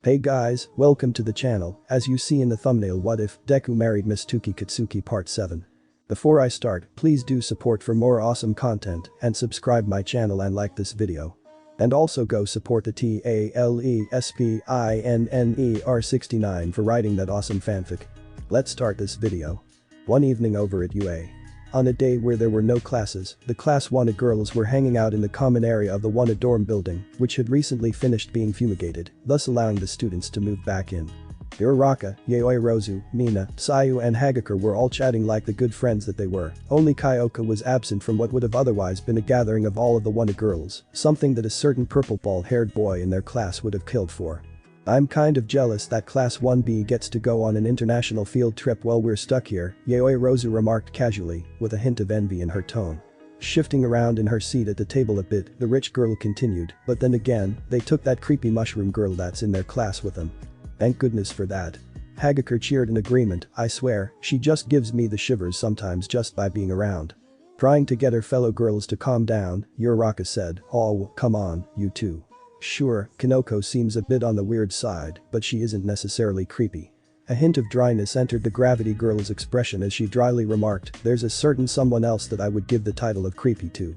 Hey guys, welcome to the channel. As you see in the thumbnail, what if Deku married Mitsuki Katsuki part 7. Before I start, please do support for more awesome content and subscribe my channel and like this video. And also go support the TALESPINNER69 for writing that awesome fanfic. Let's start this video. One evening over at UA. On a day where there were no classes, the class wanted girls were hanging out in the common area of the wanted dorm building, which had recently finished being fumigated, thus allowing the students to move back in. Uraraka, Yaoi Rozu, Mina, Sayu and Hagakure were all chatting like the good friends that they were. Only Kyoka was absent from what would have otherwise been a gathering of all of the wanted girls, something that a certain purple bald-haired boy in their class would have killed for. I'm kind of jealous that Class 1B gets to go on an international field trip while we're stuck here, Yaoi Rozu remarked casually, with a hint of envy in her tone. Shifting around in her seat at the table a bit, the rich girl continued, but then again, they took that creepy mushroom girl that's in their class with them. Thank goodness for that. Hagakure cheered in agreement. I swear, she just gives me the shivers sometimes just by being around. Trying to get her fellow girls to calm down, Uraraka said, oh, come on, you two. Sure, Kanoko seems a bit on the weird side, but she isn't necessarily creepy. A hint of dryness entered the gravity girl's expression as she dryly remarked, there's a certain someone else that I would give the title of creepy to.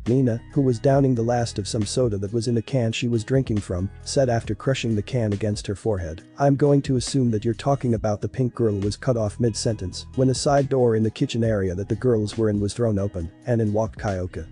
Mina, who was downing the last of some soda that was in the can she was drinking from, said after crushing the can against her forehead, I'm going to assume that you're talking about the pink girl was cut off mid-sentence when a side door in the kitchen area that the girls were in was thrown open, and in walked Kyoka.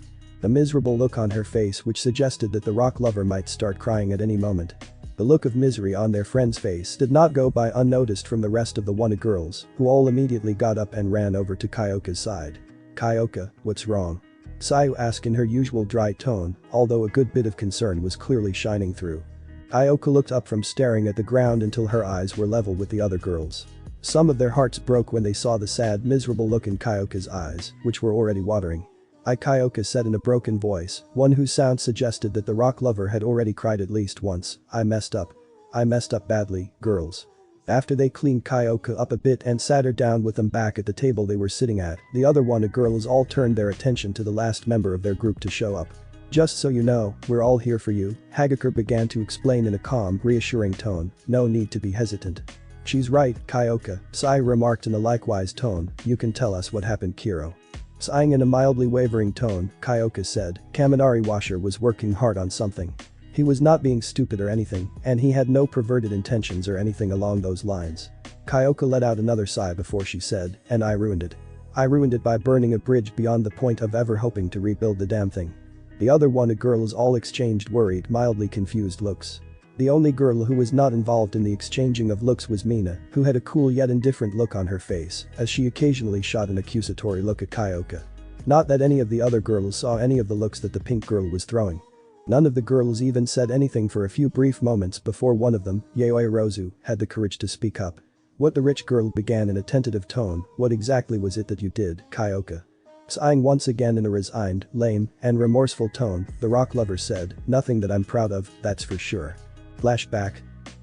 A miserable look on her face which suggested that the rock lover might start crying at any moment. The look of misery on their friend's face did not go by unnoticed from the rest of the wanted girls, who all immediately got up and ran over to Kyoka's side. Kyoka, what's wrong? Sayu asked in her usual dry tone, although a good bit of concern was clearly shining through. Kyoka looked up from staring at the ground until her eyes were level with the other girls. Some of their hearts broke when they saw the sad, miserable look in Kyoka's eyes, which were already watering. Kyoka said in a broken voice, one whose sound suggested that the rock lover had already cried at least once, I messed up. I messed up badly, girls. After they cleaned Kyoka up a bit and sat her down with them back at the table they were sitting at, the other wanted girls all turned their attention to the last member of their group to show up. Just so you know, we're all here for you, Hagakure began to explain in a calm, reassuring tone, no need to be hesitant. She's right, Kyoka, Sayu remarked in a likewise tone, you can tell us what happened, Kiro. Sighing in a mildly wavering tone, Kyoka said, Kaminari Washer was working hard on something. He was not being stupid or anything, and he had no perverted intentions or anything along those lines. Kyoka let out another sigh before she said, and I ruined it. I ruined it by burning a bridge beyond the point of ever hoping to rebuild the damn thing. The other wanted girls all exchanged worried, mildly confused looks. The only girl who was not involved in the exchanging of looks was Mina, who had a cool yet indifferent look on her face, as she occasionally shot an accusatory look at Kyoka. Not that any of the other girls saw any of the looks that the pink girl was throwing. None of the girls even said anything for a few brief moments before one of them, Yaoi Rozu, had the courage to speak up. What the rich girl began in a tentative tone, what exactly was it that you did, Kyoka? Sighing once again in a resigned, lame, and remorseful tone, the rock lover said, nothing that I'm proud of, that's for sure. Flashback.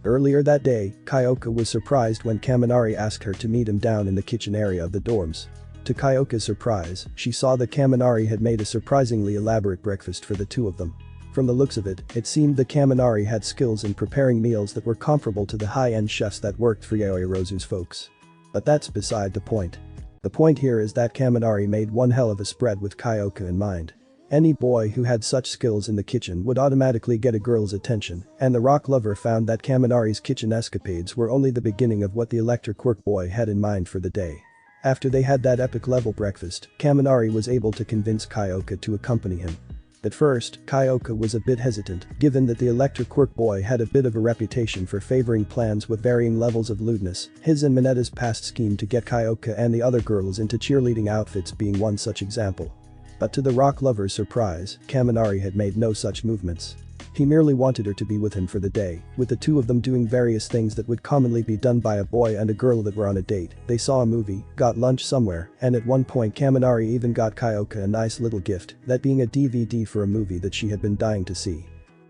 Earlier that day, Kyoka was surprised when Kaminari asked her to meet him down in the kitchen area of the dorms. To Kyoka's surprise, she saw that Kaminari had made a surprisingly elaborate breakfast for the two of them. From the looks of it, it seemed that Kaminari had skills in preparing meals that were comparable to the high-end chefs that worked for Yaoi Rozu's folks. But that's beside the point. The point here is that Kaminari made one hell of a spread with Kyoka in mind. Any boy who had such skills in the kitchen would automatically get a girl's attention, and the rock lover found that Kaminari's kitchen escapades were only the beginning of what the electric quirk boy had in mind for the day. After they had that epic level breakfast, Kaminari was able to convince Kyoka to accompany him. At first, Kyoka was a bit hesitant, given that the electric quirk boy had a bit of a reputation for favoring plans with varying levels of lewdness, his and Minetta's past scheme to get Kyoka and the other girls into cheerleading outfits being one such example. But to the rock lover's surprise, Kaminari had made no such movements. He merely wanted her to be with him for the day, with the two of them doing various things that would commonly be done by a boy and a girl that were on a date. They saw a movie, got lunch somewhere, and at one point Kaminari even got Kyoka a nice little gift, that being a DVD for a movie that she had been dying to see.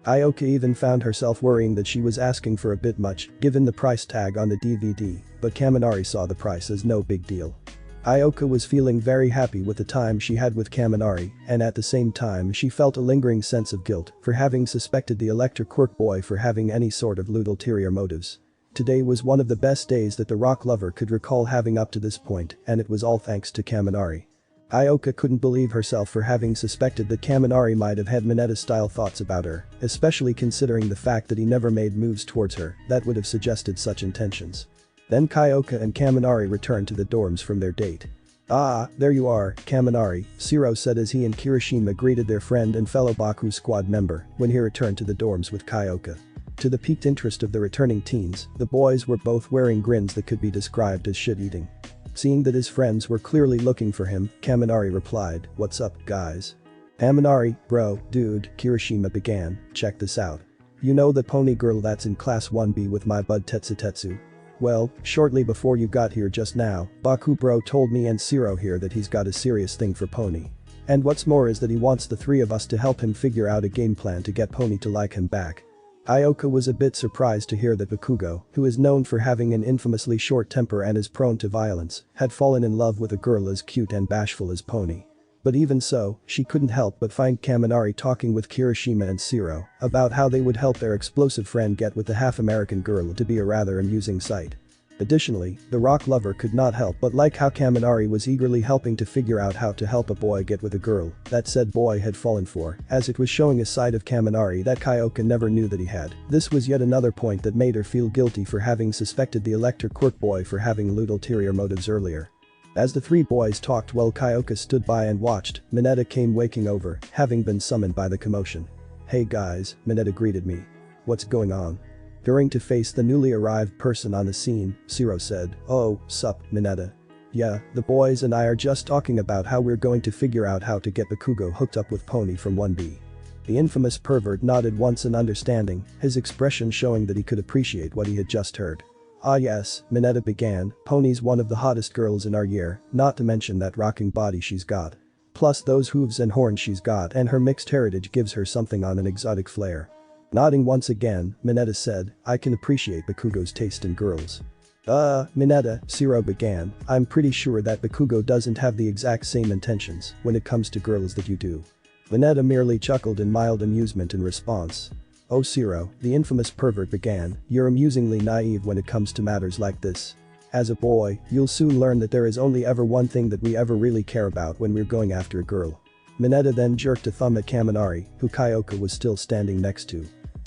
Kyoka even found herself worrying that she was asking for a bit much, given the price tag on the DVD, but Kaminari saw the price as no big deal. Ioka was feeling very happy with the time she had with Kaminari, and at the same time she felt a lingering sense of guilt for having suspected the electric quirk boy for having any sort of ulterior motives. Today was one of the best days that the rock lover could recall having up to this point, and it was all thanks to Kaminari. Ioka couldn't believe herself for having suspected that Kaminari might have had Mineta-style thoughts about her, especially considering the fact that he never made moves towards her that would have suggested such intentions. Then Kyoka and Kaminari returned to the dorms from their date. "Ah, there you are, Kaminari," Shiro said as he and Kirishima greeted their friend and fellow Baku squad member when he returned to the dorms with Kyoka. To the piqued interest of the returning teens, the boys were both wearing grins that could be described as shit-eating. Seeing that his friends were clearly looking for him, Kaminari replied, "What's up, guys?" "Kaminari, bro, dude," Kirishima began, "check this out. You know that pony girl that's in class 1B with my bud Tetsutetsu? Well, shortly before you got here just now, Baku bro told me and Shiro here that he's got a serious thing for Pony. And what's more is that he wants the three of us to help him figure out a game plan to get Pony to like him back." Ioka was a bit surprised to hear that Bakugo, who is known for having an infamously short temper and is prone to violence, had fallen in love with a girl as cute and bashful as Pony. But even so, she couldn't help but find Kaminari talking with Kirishima and Shiro about how they would help their explosive friend get with the half-American girl to be a rather amusing sight. Additionally, the rock lover could not help but like how Kaminari was eagerly helping to figure out how to help a boy get with a girl that said boy had fallen for, as it was showing a side of Kaminari that Kyoka never knew that he had. This was yet another point that made her feel guilty for having suspected the electric quirk boy for having ulterior motives earlier. As the three boys talked while Kyoka stood by and watched, Mineta came waking over, having been summoned by the commotion. "Hey guys," Mineta greeted me. "What's going on?" During to face the newly arrived person on the scene, Shiro said, "Oh, sup, Mineta. Yeah, the boys and I are just talking about how we're going to figure out how to get Bakugo hooked up with Pony from 1B. The infamous pervert nodded once in understanding, his expression showing that he could appreciate what he had just heard. "Ah yes," Mineta began, "Pony's one of the hottest girls in our year, not to mention that rocking body she's got. Plus those hooves and horns she's got and her mixed heritage gives her something on an exotic flair." Nodding once again, Mineta said, "I can appreciate Bakugo's taste in girls." Mineta," Shiro began, "I'm pretty sure that Bakugo doesn't have the exact same intentions when it comes to girls that you do." Mineta merely chuckled in mild amusement in response. "Oh Shiro," the infamous pervert began, "you're amusingly naive when it comes to matters like this. As a boy, you'll soon learn that there is only ever one thing that we ever really care about when we're going after a girl." Mineta then jerked a thumb at Kaminari, who Kyoka was still standing next to.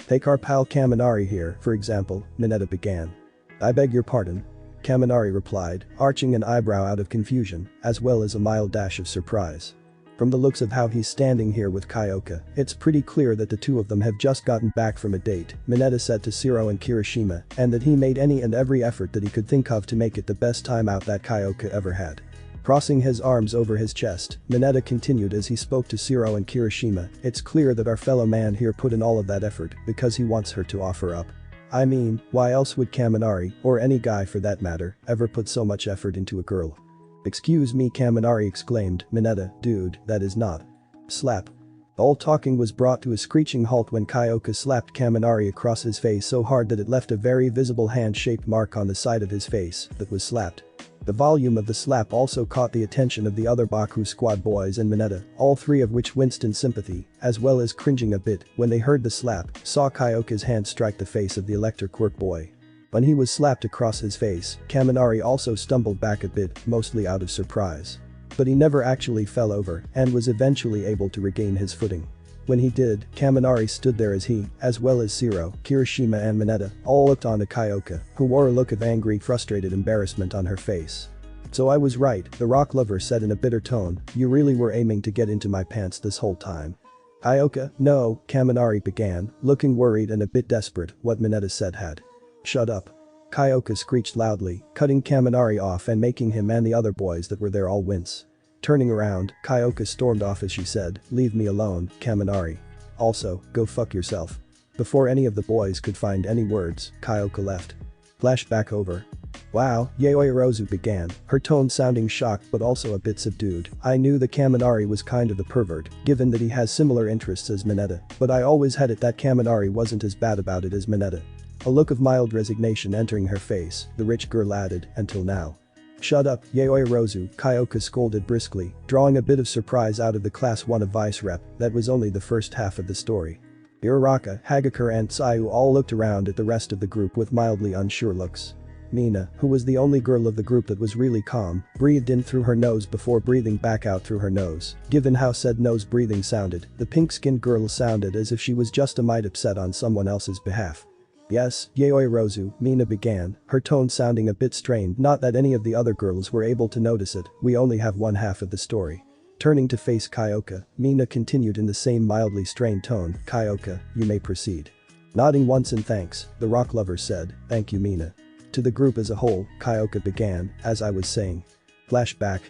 "Take our pal Kaminari here, for example," Mineta began. "I beg your pardon?" Kaminari replied, arching an eyebrow out of confusion, as well as a mild dash of surprise. "From the looks of how he's standing here with Kyoka, it's pretty clear that the two of them have just gotten back from a date," Mineta said to Shiro and Kirishima, and that he made any and every effort that he could think of to make it the best time out that Kyoka ever had. Crossing his arms over his chest, Mineta continued as he spoke to Shiro and Kirishima, "It's clear that our fellow man here put in all of that effort because he wants her to offer up. I mean, why else would Kaminari, or any guy for that matter, ever put so much effort into a girl?" "Excuse me," Kaminari exclaimed, "Mineta, dude, that is not." Slap. All talking was brought to a screeching halt when Kyoka slapped Kaminari across his face so hard that it left a very visible hand-shaped mark on the side of his face that was slapped. The volume of the slap also caught the attention of the other Baku squad boys and Mineta, all three of which winced in sympathy, as well as cringing a bit when they heard the slap, saw Kyoka's hand strike the face of the electric quirk boy. When he was slapped across his face, Kaminari also stumbled back a bit, mostly out of surprise. But he never actually fell over and was eventually able to regain his footing. When he did, Kaminari stood there as he, as well as Shiro, Kirishima and Mineta, all looked on to Kyoka, who wore a look of angry, frustrated embarrassment on her face. "So I was right," the rock lover said in a bitter tone, "you really were aiming to get into my pants this whole time." "Kyoka, no," Kaminari began, looking worried and a bit desperate, what Mineta said had. "Shut up." Kyoka screeched loudly, cutting Kaminari off and making him and the other boys that were there all wince. Turning around, Kyoka stormed off as she said, "Leave me alone, Kaminari. Also, go fuck yourself." Before any of the boys could find any words, Kyoka left. Flashback over. "Wow," Yaoyorozu began, her tone sounding shocked but also a bit subdued. "I knew that Kaminari was kind of the pervert, given that he has similar interests as Mineta, but I always had it that Kaminari wasn't as bad about it as Mineta." A look of mild resignation entering her face, the rich girl added, "Until now." Shut up, Yaoi Rozu, Kyoka scolded briskly, drawing a bit of surprise out of the Class 1 advice rep. That was only the first half of the story. Uraraka, Hagakure and Sayu all looked around at the rest of the group with mildly unsure looks. Mina, who was the only girl of the group that was really calm, breathed in through her nose before breathing back out through her nose. Given how said nose breathing sounded, the pink-skinned girl sounded as if she was just a mite upset on someone else's behalf. Yes, Yaoi Rozu, Mina began, her tone sounding a bit strained. Not that any of the other girls were able to notice it, we only have one half of the story. Turning to face Kyoka, Mina continued in the same mildly strained tone, Kyoka, you may proceed. Nodding once in thanks, the rock lover said, thank you Mina. To the group as a whole, Kyoka began, as I was saying. Flashback.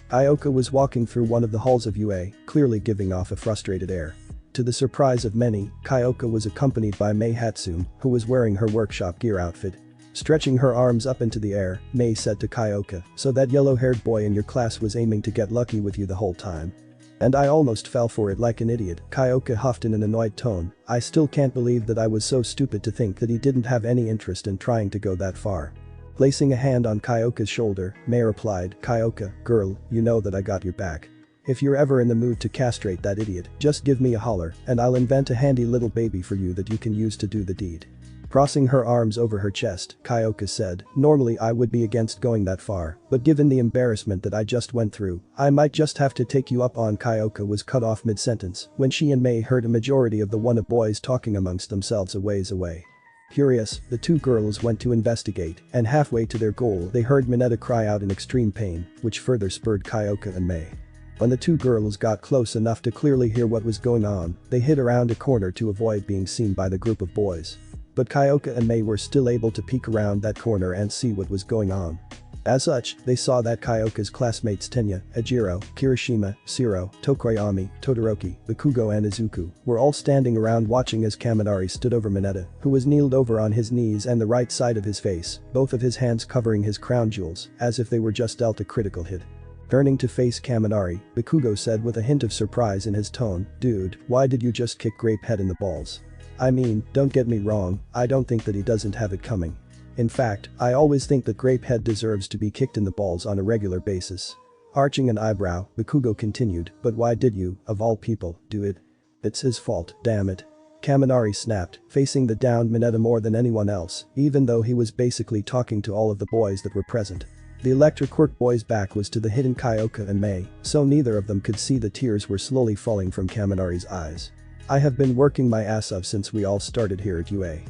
Kyoka was walking through one of the halls of UA, clearly giving off a frustrated air. To the surprise of many, Kyoka was accompanied by Mei Hatsum, who was wearing her workshop gear outfit. Stretching her arms up into the air, Mei said to Kyoka, so that yellow-haired boy in your class was aiming to get lucky with you the whole time. And I almost fell for it like an idiot, Kyoka huffed in an annoyed tone. I still can't believe that I was so stupid to think that he didn't have any interest in trying to go that far. Placing a hand on Kyoka's shoulder, Mei replied, Kyoka, girl, you know that I got your back. If you're ever in the mood to castrate that idiot, just give me a holler, and I'll invent a handy little baby for you that you can use to do the deed. Crossing her arms over her chest, Kyoka said, normally I would be against going that far, but given the embarrassment that I just went through, I might just have to take you up on. Kyoka was cut off mid-sentence when she and Mei heard a majority of the Wanna boys talking amongst themselves a ways away. Curious, the two girls went to investigate, and halfway to their goal they heard Mineta cry out in extreme pain, which further spurred Kyoka and Mei. When the two girls got close enough to clearly hear what was going on, they hid around a corner to avoid being seen by the group of boys. But Kyoka and Mei were still able to peek around that corner and see what was going on. As such, they saw that Kyoka's classmates Tenya, Ejiro, Kirishima, Shiro, Tokoyami, Todoroki, Bakugo and Izuku were all standing around watching as Kaminari stood over Mineta, who was kneeled over on his knees and the right side of his face, both of his hands covering his crown jewels, as if they were just dealt a critical hit. Turning to face Kaminari, Bakugo said with a hint of surprise in his tone, dude, why did you just kick Grapehead in the balls? I mean, don't get me wrong, I don't think that he doesn't have it coming. In fact, I always think that Grapehead deserves to be kicked in the balls on a regular basis. Arching an eyebrow, Bakugo continued, but why did you, of all people, do it? It's his fault, damn it. Kaminari snapped, facing the downed Mineta more than anyone else, even though he was basically talking to all of the boys that were present. The Electric Quirk boy's back was to the hidden Kyoka and Mei, so neither of them could see the tears were slowly falling from Kaminari's eyes. I have been working my ass off since we all started here at UA.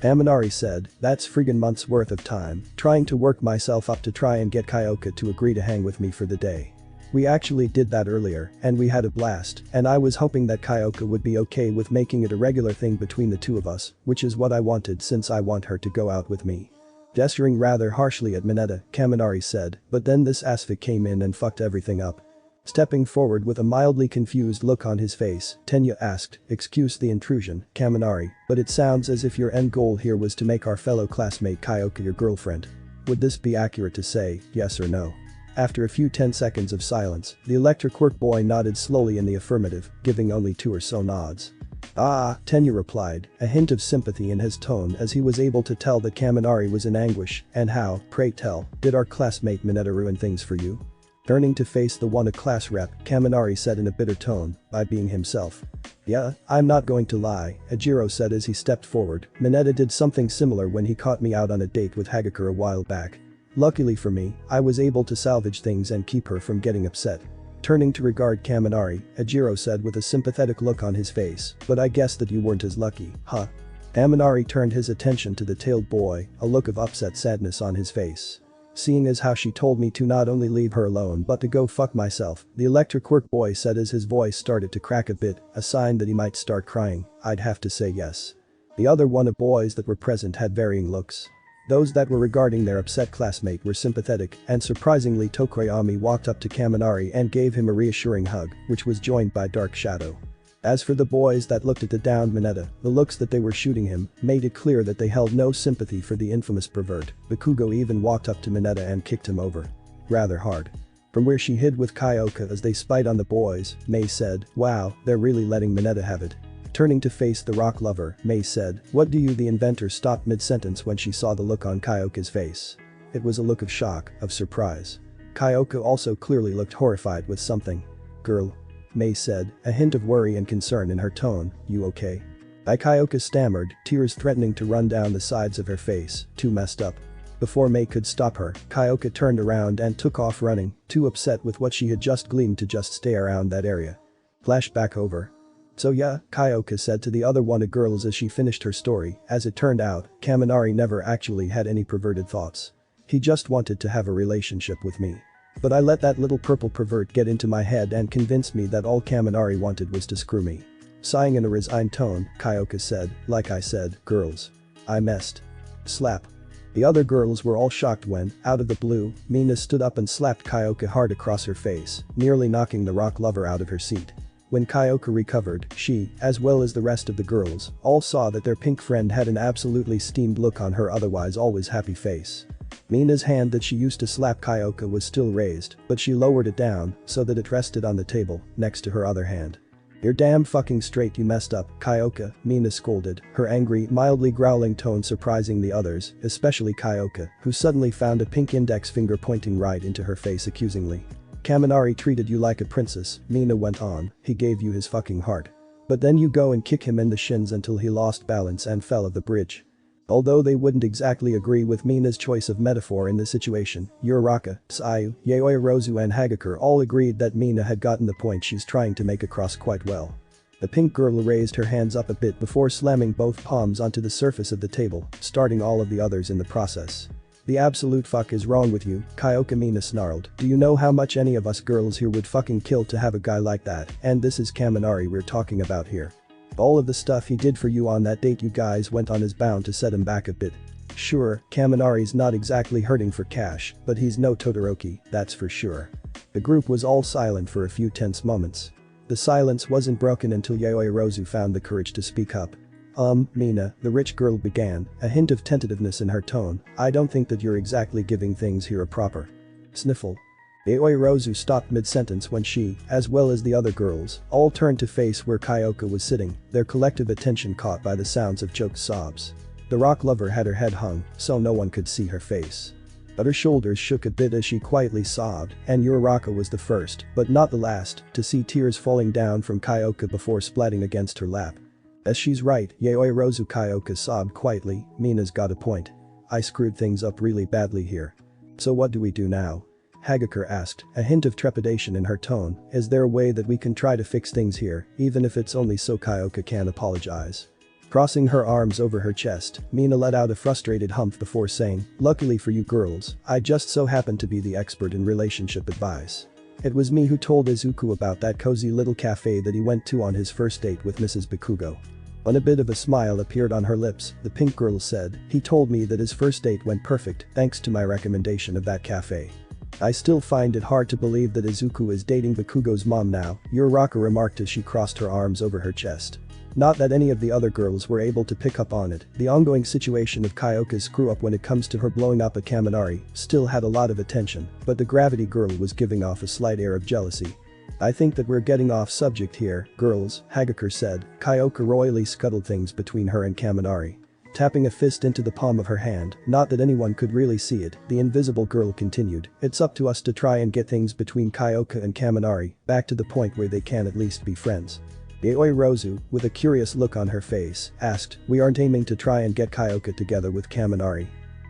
Kaminari said, that's friggin' months worth of time, trying to work myself up to try and get Kyoka to agree to hang with me for the day. We actually did that earlier, and we had a blast, and I was hoping that Kyoka would be okay with making it a regular thing between the two of us, which is what I wanted since I want her to go out with me. Gesturing rather harshly at Mineta, Kaminari said, but then this asphic came in and fucked everything up. Stepping forward with a mildly confused look on his face, Tenya asked, excuse the intrusion, Kaminari, but it sounds as if your end goal here was to make our fellow classmate Kyoka your girlfriend. Would this be accurate to say, yes or no? After a few 10 seconds of silence, the Electric Quirk boy nodded slowly in the affirmative, giving only 2 or so nods. Ah, Tenya replied, a hint of sympathy in his tone as he was able to tell that Kaminari was in anguish, and how, pray tell, did our classmate Mineta ruin things for you? Turning to face the Wanna class rep, Kaminari said in a bitter tone, by being himself. Yeah, I'm not going to lie, Ejiro said as he stepped forward, Mineta did something similar when he caught me out on a date with Hagakure a while back. Luckily for me, I was able to salvage things and keep her from getting upset. Turning to regard Kaminari, Ejiro said with a sympathetic look on his face, but I guess that you weren't as lucky, huh? Kaminari turned his attention to the tailed boy, a look of upset sadness on his face. Seeing as how she told me to not only leave her alone but to go fuck myself, the Electric Quirk boy said as his voice started to crack a bit, a sign that he might start crying, I'd have to say yes. The other Wanna boys that were present had varying looks. Those that were regarding their upset classmate were sympathetic, and surprisingly Tokoyami walked up to Kaminari and gave him a reassuring hug, which was joined by Dark Shadow. As for the boys that looked at the downed Mineta, the looks that they were shooting him made it clear that they held no sympathy for the infamous pervert. Bakugo even walked up to Mineta and kicked him over. Rather hard. From where she hid with Kyoka as they spied on the boys, Mei said, wow, they're really letting Mineta have it. Turning to face the rock lover, Mei said, what do you the inventor stopped mid-sentence when she saw the look on Kyoka's face. it was a look of shock, of surprise. Kyoka also clearly looked horrified with something. "Girl," Mei said, a hint of worry and concern in her tone, "you okay?" Kyoka stammered, tears threatening to run down the sides of her face, too messed up. Before Mei could stop her, Kyoka turned around and took off running, too upset with what she had just gleaned to just stay around that area. Flashback over. "So yeah," Kyoka said to the other wanted girls as she finished her story, as it turned out, Kaminari never actually had any perverted thoughts. He just wanted to have a relationship with me. But I let that little purple pervert get into my head and convince me that all Kaminari wanted was to screw me. Sighing in a resigned tone, Kyoka said, "Like I said, girls. I messed." Slap. The other girls were all shocked when, out of the blue, Mina stood up and slapped Kyoka hard across her face, nearly knocking the rock lover out of her seat. When Kyoka recovered, she, as well as the rest of the girls, all saw that their pink friend had an absolutely steamed look on her otherwise always happy face. Mina's hand that she used to slap Kyoka was still raised, but she lowered it down so that it rested on the table, next to her other hand. "You're damn fucking straight, you messed up, Kyoka," Mina scolded, her angry, mildly growling tone surprising the others, especially Kyoka, who suddenly found a pink index finger pointing right into her face accusingly. "Kaminari treated you like a princess," Mina went on, "he gave you his fucking heart. But then you go and kick him in the shins until he lost balance and fell off the bridge." Although they wouldn't exactly agree with Mina's choice of metaphor in this situation, Uraraka, Tsuyu, Yaoi Rozu and Hagakure all agreed that Mina had gotten the point she's trying to make across quite well. The pink girl raised her hands up a bit before slamming both palms onto the surface of the table, starting all of the others in the process. "The absolute fuck is wrong with you," Kyoka, Mina snarled. "Do you know how much any of us girls here would fucking kill to have a guy like that? And this is Kaminari we're talking about here. All of the stuff he did for you on that date you guys went on is bound to set him back a bit. Sure, Kaminari's not exactly hurting for cash, but he's no Todoroki, that's for sure." The group was all silent for a few tense moments. The silence wasn't broken until Yaoi Rozu found the courage to speak up. Mina," the rich girl began, a hint of tentativeness in her tone, "I don't think that you're exactly giving things here a proper sniffle." Yaoi Rozu stopped mid-sentence when she, as well as the other girls, all turned to face where Kyoka was sitting, their collective attention caught by the sounds of choked sobs. The rock lover had her head hung, so no one could see her face. But her shoulders shook a bit as she quietly sobbed, and Uraraka was the first, but not the last, to see tears falling down from Kyoka before splatting against her lap. "As she's right, Yaoi Rozu," Kyoka sobbed quietly, "Mina's got a point. I screwed things up really badly here. So what do we do now?" Hagakure asked, a hint of trepidation in her tone, "Is there a way that we can try to fix things here, even if it's only so Kyoka can apologize?" Crossing her arms over her chest, Mina let out a frustrated humph before saying, "Luckily for you girls, I just so happen to be the expert in relationship advice. It was me who told Izuku about that cozy little cafe that he went to on his first date with Mrs. Bakugo." When a bit of a smile appeared on her lips, the pink girl said, "He told me that his first date went perfect thanks to my recommendation of that cafe. I still find it hard to believe that Izuku is dating Bakugo's mom now," Uraraka remarked as she crossed her arms over her chest. Not that any of the other girls were able to pick up on it, the ongoing situation of Kyoka's screw-up when it comes to her blowing up a Kaminari still had a lot of attention, but the gravity girl was giving off a slight air of jealousy. "I think that we're getting off subject here, girls," Hagakure said. Kyoka royally scuttled things between her and Kaminari. Tapping a fist into the palm of her hand, not that anyone could really see it, the invisible girl continued, "It's up to us to try and get things between Kyoka and Kaminari back to the point where they can at least be friends." Yaoi Rozu, with a curious look on her face, asked, "We aren't aiming to try and get Kyoka together with Kaminari?"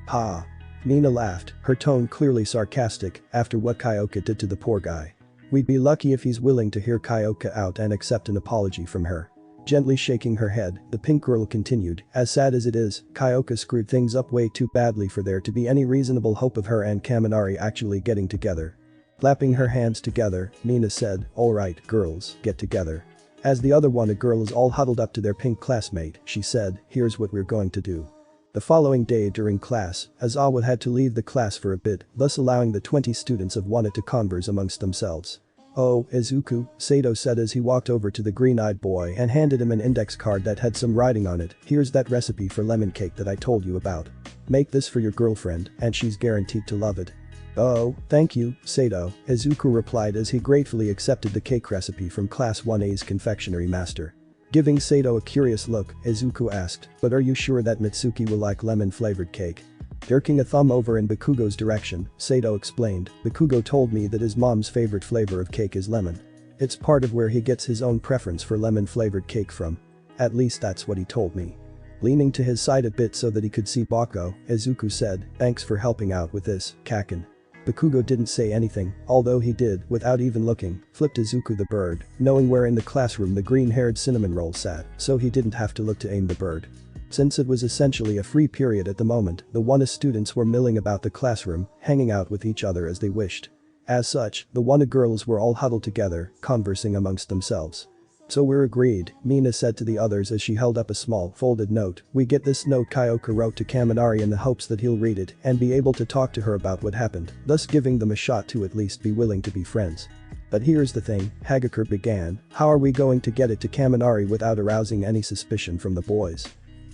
"Ha." Mina laughed, her tone clearly sarcastic, after what Kyoka did to the poor guy. "We'd be lucky if he's willing to hear Kyoka out and accept an apology from her." Gently shaking her head, the pink girl continued, "As sad as it is, Kyoka screwed things up way too badly for there to be any reasonable hope of her and Kaminari actually getting together." Clapping her hands together, Mina said, "Alright, girls, get together." As the other wanted girls all huddled up to their pink classmate, she said, "Here's what we're going to do." The following day during class, Azawa had to leave the class for a bit, thus allowing the 20 students of wanted to converse amongst themselves. "Oh, Izuku," Sato said as he walked over to the green-eyed boy and handed him an index card that had some writing on it, "Here's that recipe for lemon cake that I told you about. Make this for your girlfriend, and she's guaranteed to love it." "Oh, thank you, Sato," Izuku replied as he gratefully accepted the cake recipe from Class 1A's confectionery master. Giving Sato a curious look, Izuku asked, "But are you sure that Mitsuki will like lemon-flavored cake?" Jerking a thumb over in Bakugo's direction, Sato explained, Bakugo told me that his mom's favorite flavor of cake is lemon. It's part of where he gets his own preference for lemon-flavored cake from. At least that's what he told me. Leaning to his side a bit so that he could see Bako, Izuku said, thanks for helping out with this, Kaken. Bakugo didn't say anything, although he did, without even looking, flipped Izuku the bird, knowing where in the classroom the green-haired cinnamon roll sat, so he didn't have to look to aim the bird. Since it was essentially a free period at the moment, the WANA students were milling about the classroom, hanging out with each other as they wished. As such, the WANA girls were all huddled together, conversing amongst themselves. So we're agreed, Mina said to the others as she held up a small, folded note. We get this note Kyoka wrote to Kaminari in the hopes that he'll read it and be able to talk to her about what happened, thus giving them a shot to at least be willing to be friends. But here's the thing, Hagakure began, how are we going to get it to Kaminari without arousing any suspicion from the boys?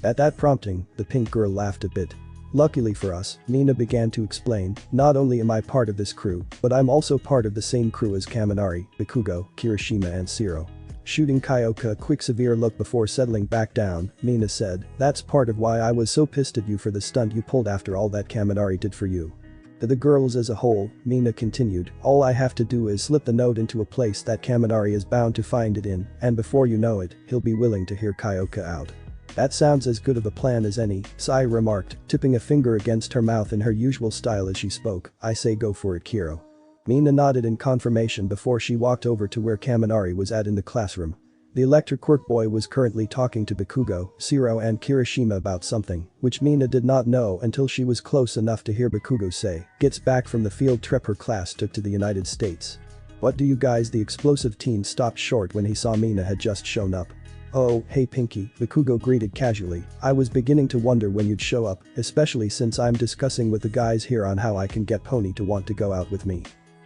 At that prompting, the pink girl laughed a bit. Luckily for us, Mina began to explain, not only am I part of this crew, but I'm also part of the same crew as Kaminari, Bakugo, Kirishima and Shiro. Shooting Kyoka a quick severe look before settling back down, Mina said, that's part of why I was so pissed at you for the stunt you pulled after all that Kaminari did for you. To the girls as a whole, Mina continued, all I have to do is slip the note into a place that Kaminari is bound to find it in, and before you know it, he'll be willing to hear Kyoka out. That sounds as good of a plan as any, Sai remarked, tipping a finger against her mouth in her usual style as she spoke, I say go for it Kiro. Mina nodded in confirmation before she walked over to where Kaminari was at in the classroom. The electric quirk boy was currently talking to Bakugo, Shiro and Kirishima about something, which Mina did not know until she was close enough to hear Bakugo say, gets back from the field trip her class took to the United States. What do you guys? The explosive teen stopped short when he saw Mina had just shown up. Oh, hey Pinky, Bakugo greeted casually, I was beginning to wonder when you'd show up, especially since I'm discussing with the guys here on how I can get Pony to want to go out with me.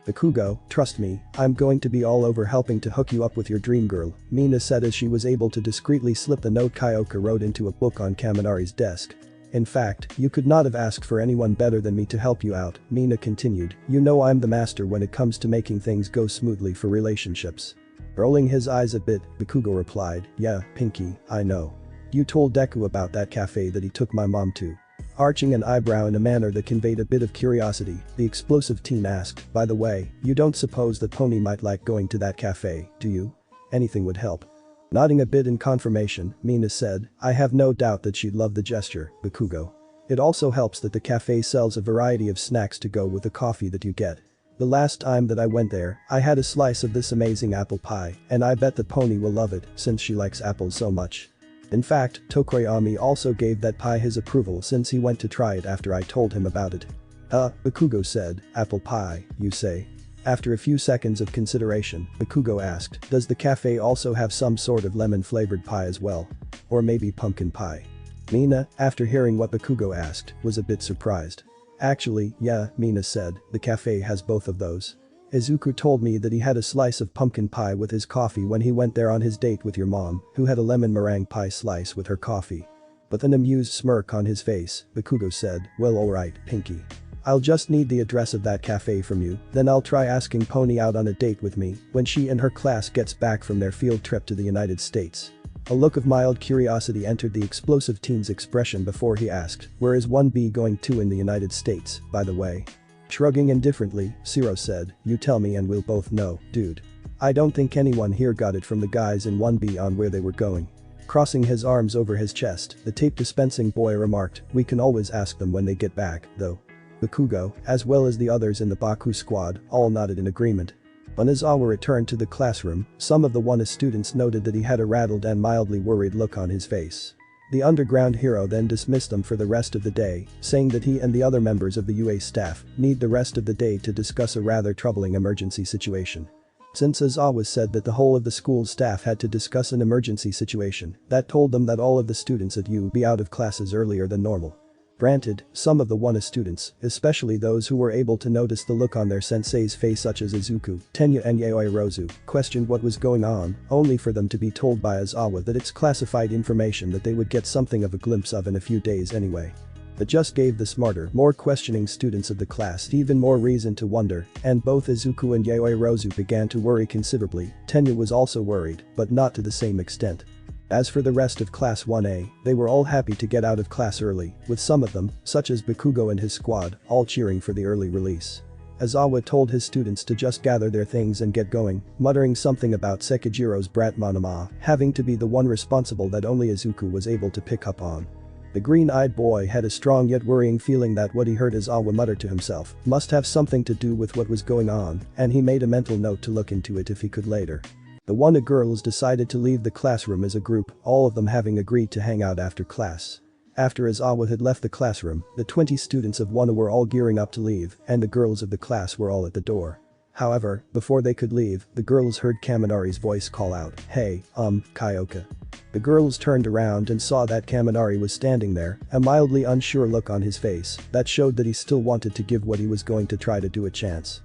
Bakugo, trust me, I'm going to be all over helping to hook you up with your dream girl, Mina said as she was able to discreetly slip the note Kyoka wrote into a book on Kaminari's desk. In fact, you could not have asked for anyone better than me to help you out, Mina continued, you know I'm the master when it comes to making things go smoothly for relationships. Rolling his eyes a bit, Bakugo replied, yeah, Pinky, I know. You told Deku about that cafe that he took my mom to. Arching an eyebrow in a manner that conveyed a bit of curiosity, the explosive teen asked, by the way, you don't suppose that Pony might like going to that cafe, do you? Anything would help. Nodding a bit in confirmation, Mina said, I have no doubt that she'd love the gesture, Bakugo. It also helps that the cafe sells a variety of snacks to go with the coffee that you get. The last time that I went there, I had a slice of this amazing apple pie, and I bet that Pony will love it since she likes apples so much. In fact, Tokoyami also gave that pie his approval since he went to try it after I told him about it. Bakugo said, apple pie, you say? After a few seconds of consideration, Bakugo asked, does the cafe also have some sort of lemon-flavored pie as well? Or maybe pumpkin pie? Mina, after hearing what Bakugo asked, was a bit surprised. Actually, yeah, Mina said, the cafe has both of those. Izuku told me that he had a slice of pumpkin pie with his coffee when he went there on his date with your mom, who had a lemon meringue pie slice with her coffee. With an amused smirk on his face, Bakugo said, well alright, Pinky. I'll just need the address of that cafe from you, then I'll try asking Pony out on a date with me when she and her class gets back from their field trip to the United States. A look of mild curiosity entered the explosive teen's expression before he asked, where is 1B going to in the United States, by the way? Shrugging indifferently, Shiro said, you tell me and we'll both know, dude. I don't think anyone here got it from the guys in 1B on where they were going. Crossing his arms over his chest, the tape dispensing boy remarked, we can always ask them when they get back, though. Bakugo, as well as the others in the Baku squad, all nodded in agreement. When Izawa returned to the classroom, some of the WANA students noted that he had a rattled and mildly worried look on his face. The underground hero then dismissed them for the rest of the day, saying that he and the other members of the UA staff need the rest of the day to discuss a rather troubling emergency situation. Since Izawa said that the whole of the school's staff had to discuss an emergency situation, that told them that all of the students at U would be out of classes earlier than normal. Granted, some of the WANA students, especially those who were able to notice the look on their sensei's face such as Izuku, Tenya and Yaoi Rozu, questioned what was going on, only for them to be told by Izawa that it's classified information that they would get something of a glimpse of in a few days anyway. That just gave the smarter, more questioning students of the class even more reason to wonder, and both Izuku and Yaoi Rozu began to worry considerably. Tenya was also worried, but not to the same extent. As for the rest of Class 1A, they were all happy to get out of class early, with some of them, such as Bakugo and his squad, all cheering for the early release. Aizawa told his students to just gather their things and get going, muttering something about Sekijiro's brat Monoma having to be the one responsible that only Izuku was able to pick up on. The green-eyed boy had a strong yet worrying feeling that what he heard Aizawa mutter to himself must have something to do with what was going on, and he made a mental note to look into it if he could later. The Wanda girls decided to leave the classroom as a group, all of them having agreed to hang out after class. After Aizawa had left the classroom, the 20 students of Wanda were all gearing up to leave, and the girls of the class were all at the door. However, before they could leave, the girls heard Kaminari's voice call out, "Hey, Kyoka." The girls turned around and saw that Kaminari was standing there, a mildly unsure look on his face that showed that he still wanted to give what he was going to try to do a chance.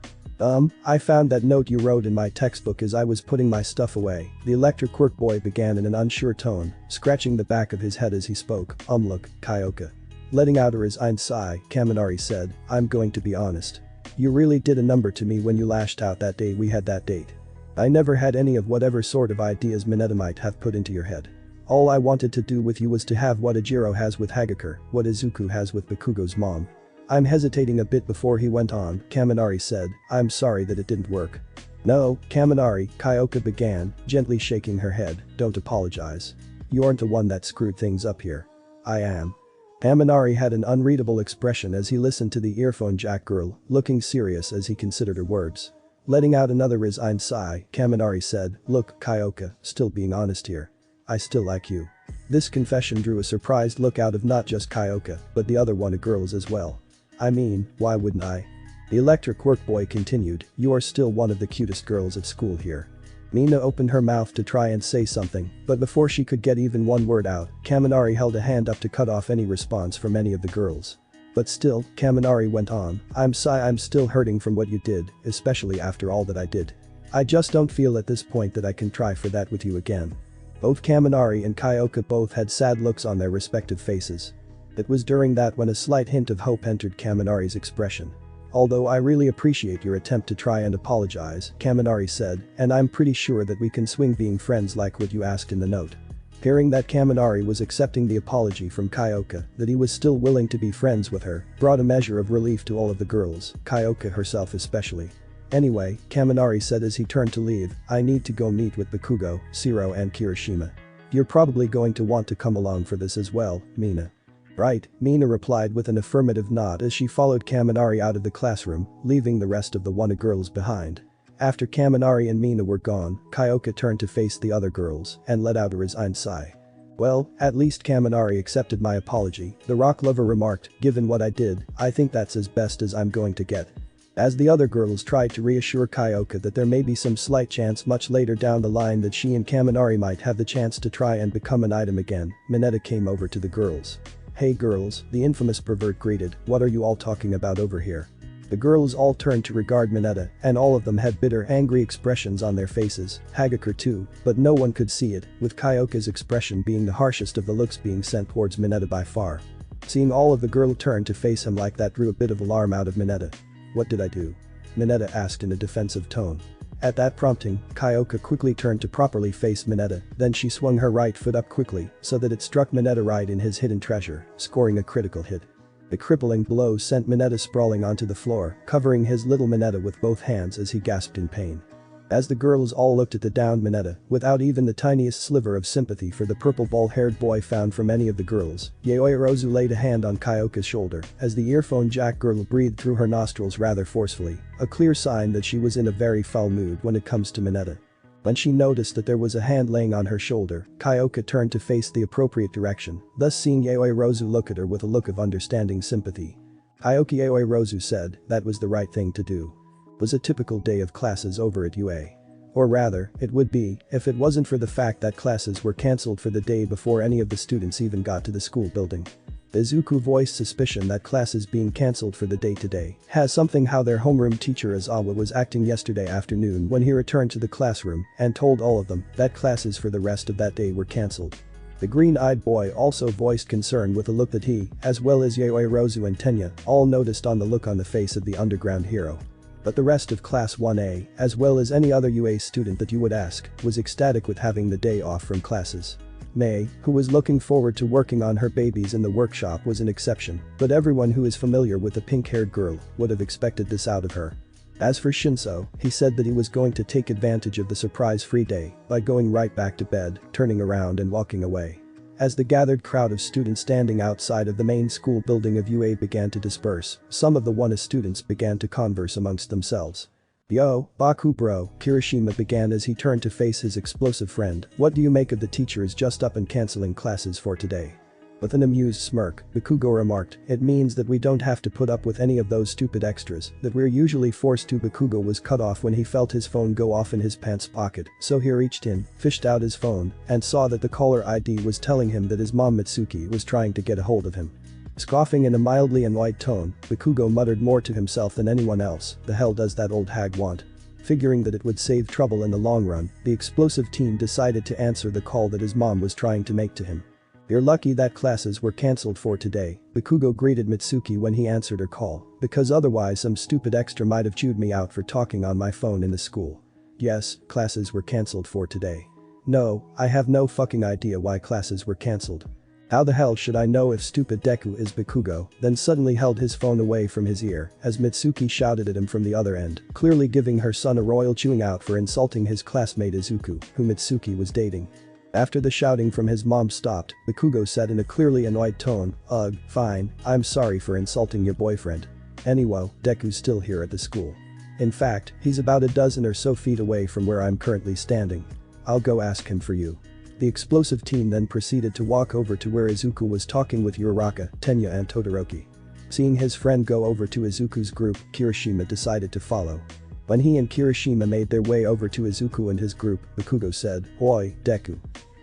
I found that note you wrote in my textbook as I was putting my stuff away," the electric quirk boy began in an unsure tone, scratching the back of his head as he spoke. Look, Kyoka." Letting out a resigned sigh, Kaminari said, "I'm going to be honest. You really did a number to me when you lashed out that day we had that date. I never had any of whatever sort of ideas Mineta might have put into your head. All I wanted to do with you was to have what Ijiro has with Hagakure, what Izuku has with Bakugo's mom." I'm hesitating a bit before he went on, Kaminari said, "I'm sorry that it didn't work." "No, Kaminari," Kyoka began, gently shaking her head, "don't apologize. You aren't the one that screwed things up here. I am." Kaminari had an unreadable expression as he listened to the earphone jack girl, looking serious as he considered her words. Letting out another resigned sigh, Kaminari said, "Look, Kyoka, still being honest here. I still like you." This confession drew a surprised look out of not just Kyoka, but the other Wanda girls as well. "I mean, why wouldn't I?" The electric quirk boy continued, "You are still one of the cutest girls at school here." Mina opened her mouth to try and say something, but before she could get even one word out, Kaminari held a hand up to cut off any response from any of the girls. But still, Kaminari went on, I'm still hurting from what you did, especially after all that I did. I just don't feel at this point that I can try for that with you again." Both Kaminari and Kyoka both had sad looks on their respective faces. It was during that when a slight hint of hope entered Kaminari's expression. "Although I really appreciate your attempt to try and apologize," Kaminari said, "and I'm pretty sure that we can swing being friends like what you asked in the note." Hearing that Kaminari was accepting the apology from Kyoka, that he was still willing to be friends with her, brought a measure of relief to all of the girls, Kyoka herself especially. "Anyway," Kaminari said as he turned to leave, "I need to go meet with Bakugo, Shiro and Kirishima. You're probably going to want to come along for this as well, Mina." "Right," Mina replied with an affirmative nod as she followed Kaminari out of the classroom, leaving the rest of the Wanda girls behind. After Kaminari and Mina were gone, Kyoka turned to face the other girls and let out a resigned sigh. "Well, at least Kaminari accepted my apology," the rock lover remarked, "given what I did, I think that's as best as I'm going to get." As the other girls tried to reassure Kyoka that there may be some slight chance much later down the line that she and Kaminari might have the chance to try and become an item again, Mineta came over to the girls. "Hey girls," the infamous pervert greeted, "what are you all talking about over here?" The girls all turned to regard Mineta, and all of them had bitter, angry expressions on their faces, Hagakure too, but no one could see it, with Kyoka's expression being the harshest of the looks being sent towards Mineta by far. Seeing all of the girl turn to face him like that drew a bit of alarm out of Mineta. "What did I do?" Mineta asked in a defensive tone. At that prompting, Kyoka quickly turned to properly face Mineta, then she swung her right foot up quickly so that it struck Mineta right in his hidden treasure, scoring a critical hit. The crippling blow sent Mineta sprawling onto the floor, covering his little Mineta with both hands as he gasped in pain. As the girls all looked at the downed Mineta, without even the tiniest sliver of sympathy for the purple ball-haired boy found from any of the girls, Yaoyorozu laid a hand on Kyoka's shoulder as the earphone jack girl breathed through her nostrils rather forcefully, a clear sign that she was in a very foul mood when it comes to Mineta. When she noticed that there was a hand laying on her shoulder, Kyoka turned to face the appropriate direction, thus seeing Yaoyorozu look at her with a look of understanding sympathy. Yaoyorozu said, "That was the right thing to do." Was a typical day of classes over at UA. Or rather, it would be, if it wasn't for the fact that classes were cancelled for the day before any of the students even got to the school building. Izuku voiced suspicion that classes being cancelled for the day today has something how their homeroom teacher Aizawa was acting yesterday afternoon when he returned to the classroom and told all of them that classes for the rest of that day were cancelled. The green-eyed boy also voiced concern with a look that he, as well as Yaoyorozu and Tenya, all noticed on the look on the face of the underground hero. But the rest of Class 1A, as well as any other UA student that you would ask, was ecstatic with having the day off from classes. May, who was looking forward to working on her babies in the workshop, was an exception, but everyone who is familiar with the pink-haired girl would have expected this out of her. As for Shinso, he said that he was going to take advantage of the surprise free day by going right back to bed, turning around and walking away. As the gathered crowd of students standing outside of the main school building of UA began to disperse, some of the WANA students began to converse amongst themselves. "Yo, Baku bro," Kirishima began as he turned to face his explosive friend, "what do you make of the teachers just up and cancelling classes for today?" With an amused smirk, Bakugo remarked, "It means that we don't have to put up with any of those stupid extras that we're usually forced to." Bakugo was cut off when he felt his phone go off in his pants pocket, so he reached in, fished out his phone, and saw that the caller ID was telling him that his mom Mitsuki was trying to get a hold of him. Scoffing in a mildly annoyed tone, Bakugo muttered more to himself than anyone else, "The hell does that old hag want?" Figuring that it would save trouble in the long run, the explosive teen decided to answer the call that his mom was trying to make to him. "You're lucky that classes were cancelled for today," Bakugo greeted Mitsuki when he answered her call, "because otherwise some stupid extra might have chewed me out for talking on my phone in the school." "Yes, classes were cancelled for today." "No, I have no fucking idea why classes were cancelled." "How the hell should I know if stupid Deku is?" Bakugo then suddenly held his phone away from his ear as Mitsuki shouted at him from the other end, clearly giving her son a royal chewing out for insulting his classmate Izuku, who Mitsuki was dating. After the shouting from his mom stopped, Bakugo said in a clearly annoyed tone, "Ugh, fine, I'm sorry for insulting your boyfriend. Anyway, Deku's still here at the school. In fact, he's about a dozen or so feet away from where I'm currently standing. I'll go ask him for you." The explosive teen then proceeded to walk over to where Izuku was talking with Uraraka, Tenya and Todoroki. Seeing his friend go over to Izuku's group, Kirishima decided to follow. When he and Kirishima made their way over to Izuku and his group, Bakugo said, "Oi, Deku."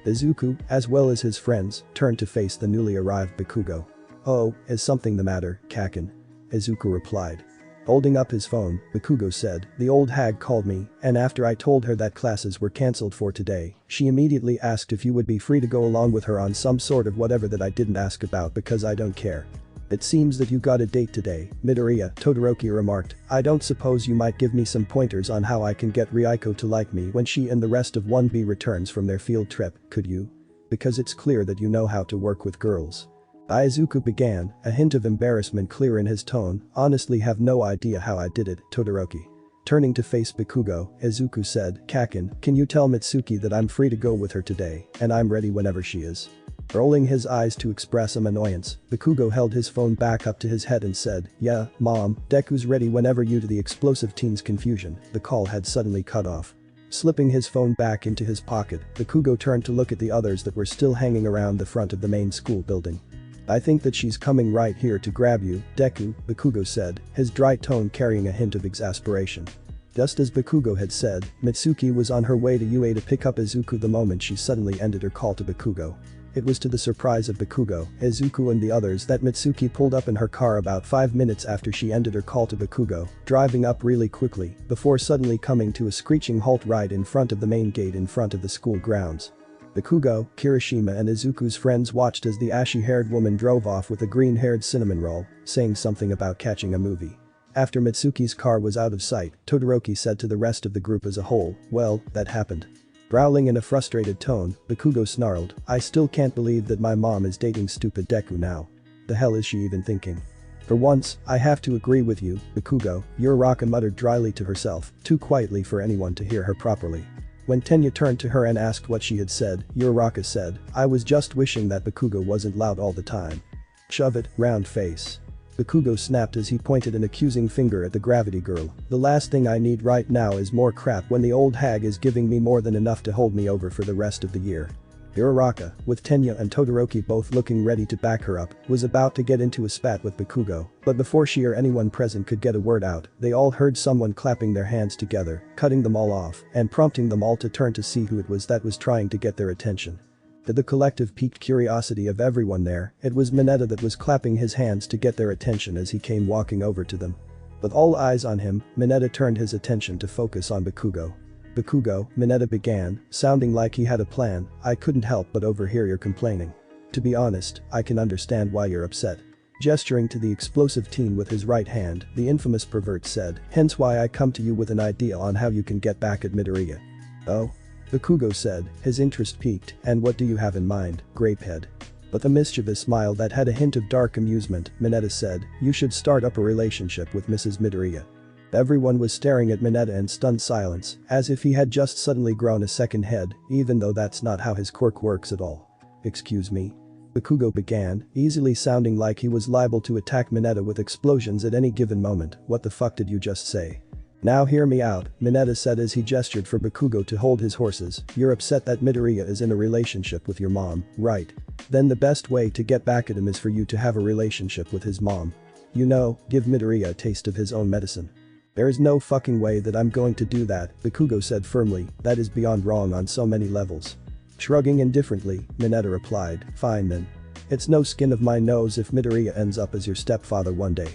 Izuku, as well as his friends, turned to face the newly arrived Bakugo. "Oh, is something the matter, Kakin?" Izuku replied. Holding up his phone, Bakugo said, "The old hag called me, and after I told her that classes were cancelled for today, she immediately asked if you would be free to go along with her on some sort of whatever that I didn't ask about because I don't care. It seems that you got a date today, Midoriya," Todoroki remarked. "I don't suppose you might give me some pointers on how I can get Ryuko to like me when she and the rest of 1B returns from their field trip, could you? Because it's clear that you know how to work with girls." Izuku began, a hint of embarrassment clear in his tone, "Honestly have no idea how I did it, Todoroki." Turning to face Bakugo, Izuku said, "Kakin, can you tell Mitsuki that I'm free to go with her today, and I'm ready whenever she is?" Rolling his eyes to express some annoyance, Bakugo held his phone back up to his head and said, "Yeah, mom, Deku's ready whenever you." To the explosive teen's confusion, the call had suddenly cut off. Slipping his phone back into his pocket, Bakugo turned to look at the others that were still hanging around the front of the main school building. "I think that she's coming right here to grab you, Deku," Bakugo said, his dry tone carrying a hint of exasperation. Just as Bakugo had said, Mitsuki was on her way to UA to pick up Izuku the moment she suddenly ended her call to Bakugo. It was to the surprise of Bakugo, Izuku and the others that Mitsuki pulled up in her car about 5 minutes after she ended her call to Bakugo, driving up really quickly before suddenly coming to a screeching halt right in front of the main gate in front of the school grounds. Bakugo, Kirishima and Izuku's friends watched as the ashy-haired woman drove off with a green-haired cinnamon roll, saying something about catching a movie. After Mitsuki's car was out of sight, Todoroki said to the rest of the group as a whole, "Well, that happened." Growling in a frustrated tone, Bakugo snarled, "I still can't believe that my mom is dating stupid Deku now. The hell is she even thinking?" "For once, I have to agree with you, Bakugo," Uraraka muttered dryly to herself, too quietly for anyone to hear her properly. When Tenya turned to her and asked what she had said, Uraraka said, "I was just wishing that Bakugo wasn't loud all the time." "Shove it, round face." Bakugo snapped as he pointed an accusing finger at the gravity girl. "The last thing I need right now is more crap when the old hag is giving me more than enough to hold me over for the rest of the year." Uraraka, with Tenya and Todoroki both looking ready to back her up, was about to get into a spat with Bakugo, but before she or anyone present could get a word out, they all heard someone clapping their hands together, cutting them all off, and prompting them all to turn to see who it was that was trying to get their attention. To the collective piqued curiosity of everyone there, it was Mineta that was clapping his hands to get their attention as he came walking over to them. With all eyes on him, Mineta turned his attention to focus on Bakugo. "Bakugo," Mineta began, sounding like he had a plan, "I couldn't help but overhear your complaining. To be honest, I can understand why you're upset." Gesturing to the explosive teen with his right hand, the infamous pervert said, "Hence why I come to you with an idea on how you can get back at Midoriya." "Oh?" Bakugo said, his interest piqued, and what do you have in mind, Grapehead? With a mischievous smile that had a hint of dark amusement, Mineta said, you should start up a relationship with Mrs. Midoriya. Everyone was staring at Mineta in stunned silence, as if he had just suddenly grown a second head, even though that's not how his quirk works at all. Excuse me? Bakugo began, easily sounding like he was liable to attack Mineta with explosions at any given moment. What the fuck did you just say? Now hear me out, Mineta said as he gestured for Bakugo to hold his horses. You're upset that Midoriya is in a relationship with your mom, right? Then the best way to get back at him is for you to have a relationship with his mom. You know, give Midoriya a taste of his own medicine. There is no fucking way that I'm going to do that, Bakugo said firmly, that is beyond wrong on so many levels. Shrugging indifferently, Mineta replied, fine then. It's no skin of my nose if Midoriya ends up as your stepfather one day.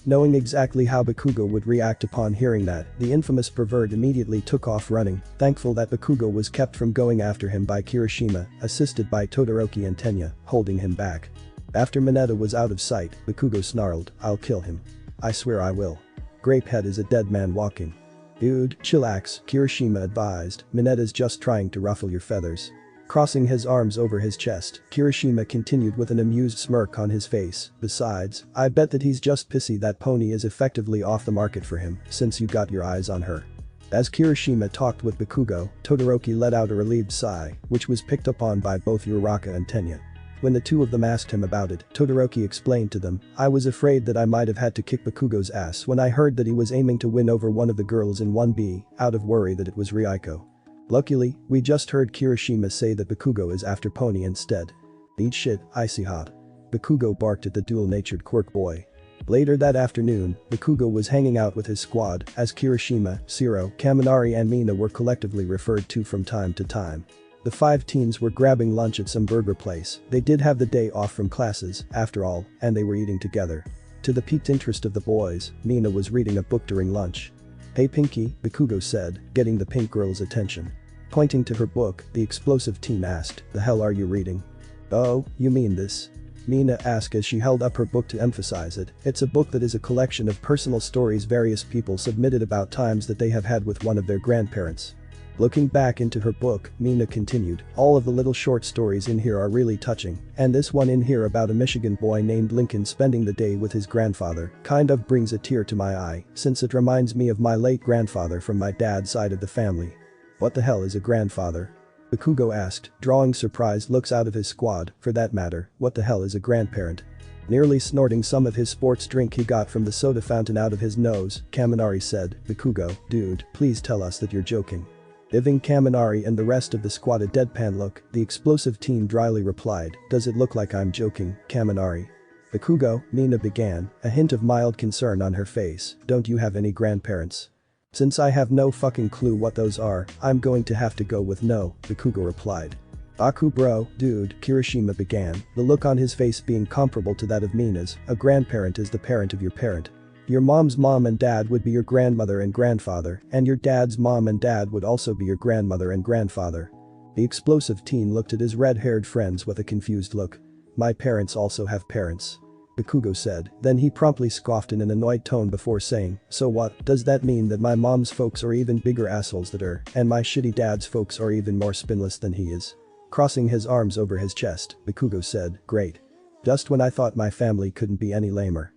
Knowing exactly how Bakugo would react upon hearing that, the infamous pervert immediately took off running, thankful that Bakugo was kept from going after him by Kirishima, assisted by Todoroki and Tenya, holding him back. After Mineta was out of sight, Bakugo snarled, I'll kill him. I swear I will. Grapehead is a dead man walking. Dude, chillax, Kirishima advised, Mineta's just trying to ruffle your feathers. Crossing his arms over his chest, Kirishima continued with an amused smirk on his face, besides, I bet that he's just pissy that Pony is effectively off the market for him, since you got your eyes on her. As Kirishima talked with Bakugo, Todoroki let out a relieved sigh, which was picked up on by both Uraraka and Tenya. When the two of them asked him about it, Todoroki explained to them, I was afraid that I might have had to kick Bakugo's ass when I heard that he was aiming to win over one of the girls in 1B, out of worry that it was Ryuko. Luckily, we just heard Kirishima say that Bakugo is after Pony instead. Eat shit, icy hot. Bakugo barked at the dual-natured quirk boy. Later that afternoon, Bakugo was hanging out with his squad, as Kirishima, Shiro, Kaminari and Mina were collectively referred to from time to time. The 5 teens were grabbing lunch at some burger place. They did have the day off from classes, after all, and they were eating together. To the piqued interest of the boys, Mina was reading a book during lunch. Hey Pinky, Bakugo said, getting the pink girl's attention. Pointing to her book, the explosive teen asked, the hell are you reading? Oh, you mean this? Mina asked as she held up her book to emphasize it. It's a book that is a collection of personal stories various people submitted about times that they have had with one of their grandparents. Looking back into her book, Mina continued, all of the little short stories in here are really touching, and this one in here about a Michigan boy named Lincoln spending the day with his grandfather kind of brings a tear to my eye, since it reminds me of my late grandfather from my dad's side of the family. What the hell is a grandfather? Bakugo asked, drawing surprised looks out of his squad. For that matter, what the hell is a grandparent? Nearly snorting some of his sports drink he got from the soda fountain out of his nose, Kaminari said, Bakugo, dude, please tell us that you're joking. Giving Kaminari and the rest of the squad a deadpan look, the explosive teen dryly replied, does it look like I'm joking, Kaminari? Bakugo, Mina began, a hint of mild concern on her face, don't you have any grandparents? Since I have no fucking clue what those are, I'm going to have to go with no, Bakugo replied. Aku bro, dude, Kirishima began, the look on his face being comparable to that of Mina's, a grandparent is the parent of your parent. Your mom's mom and dad would be your grandmother and grandfather, and your dad's mom and dad would also be your grandmother and grandfather. The explosive teen looked at his red-haired friends with a confused look. My parents also have parents. Bakugo said, then he promptly scoffed in an annoyed tone before saying, so what, does that mean that my mom's folks are even bigger assholes than her, and my shitty dad's folks are even more spineless than he is? Crossing his arms over his chest, Bakugo said, great. Just when I thought my family couldn't be any lamer.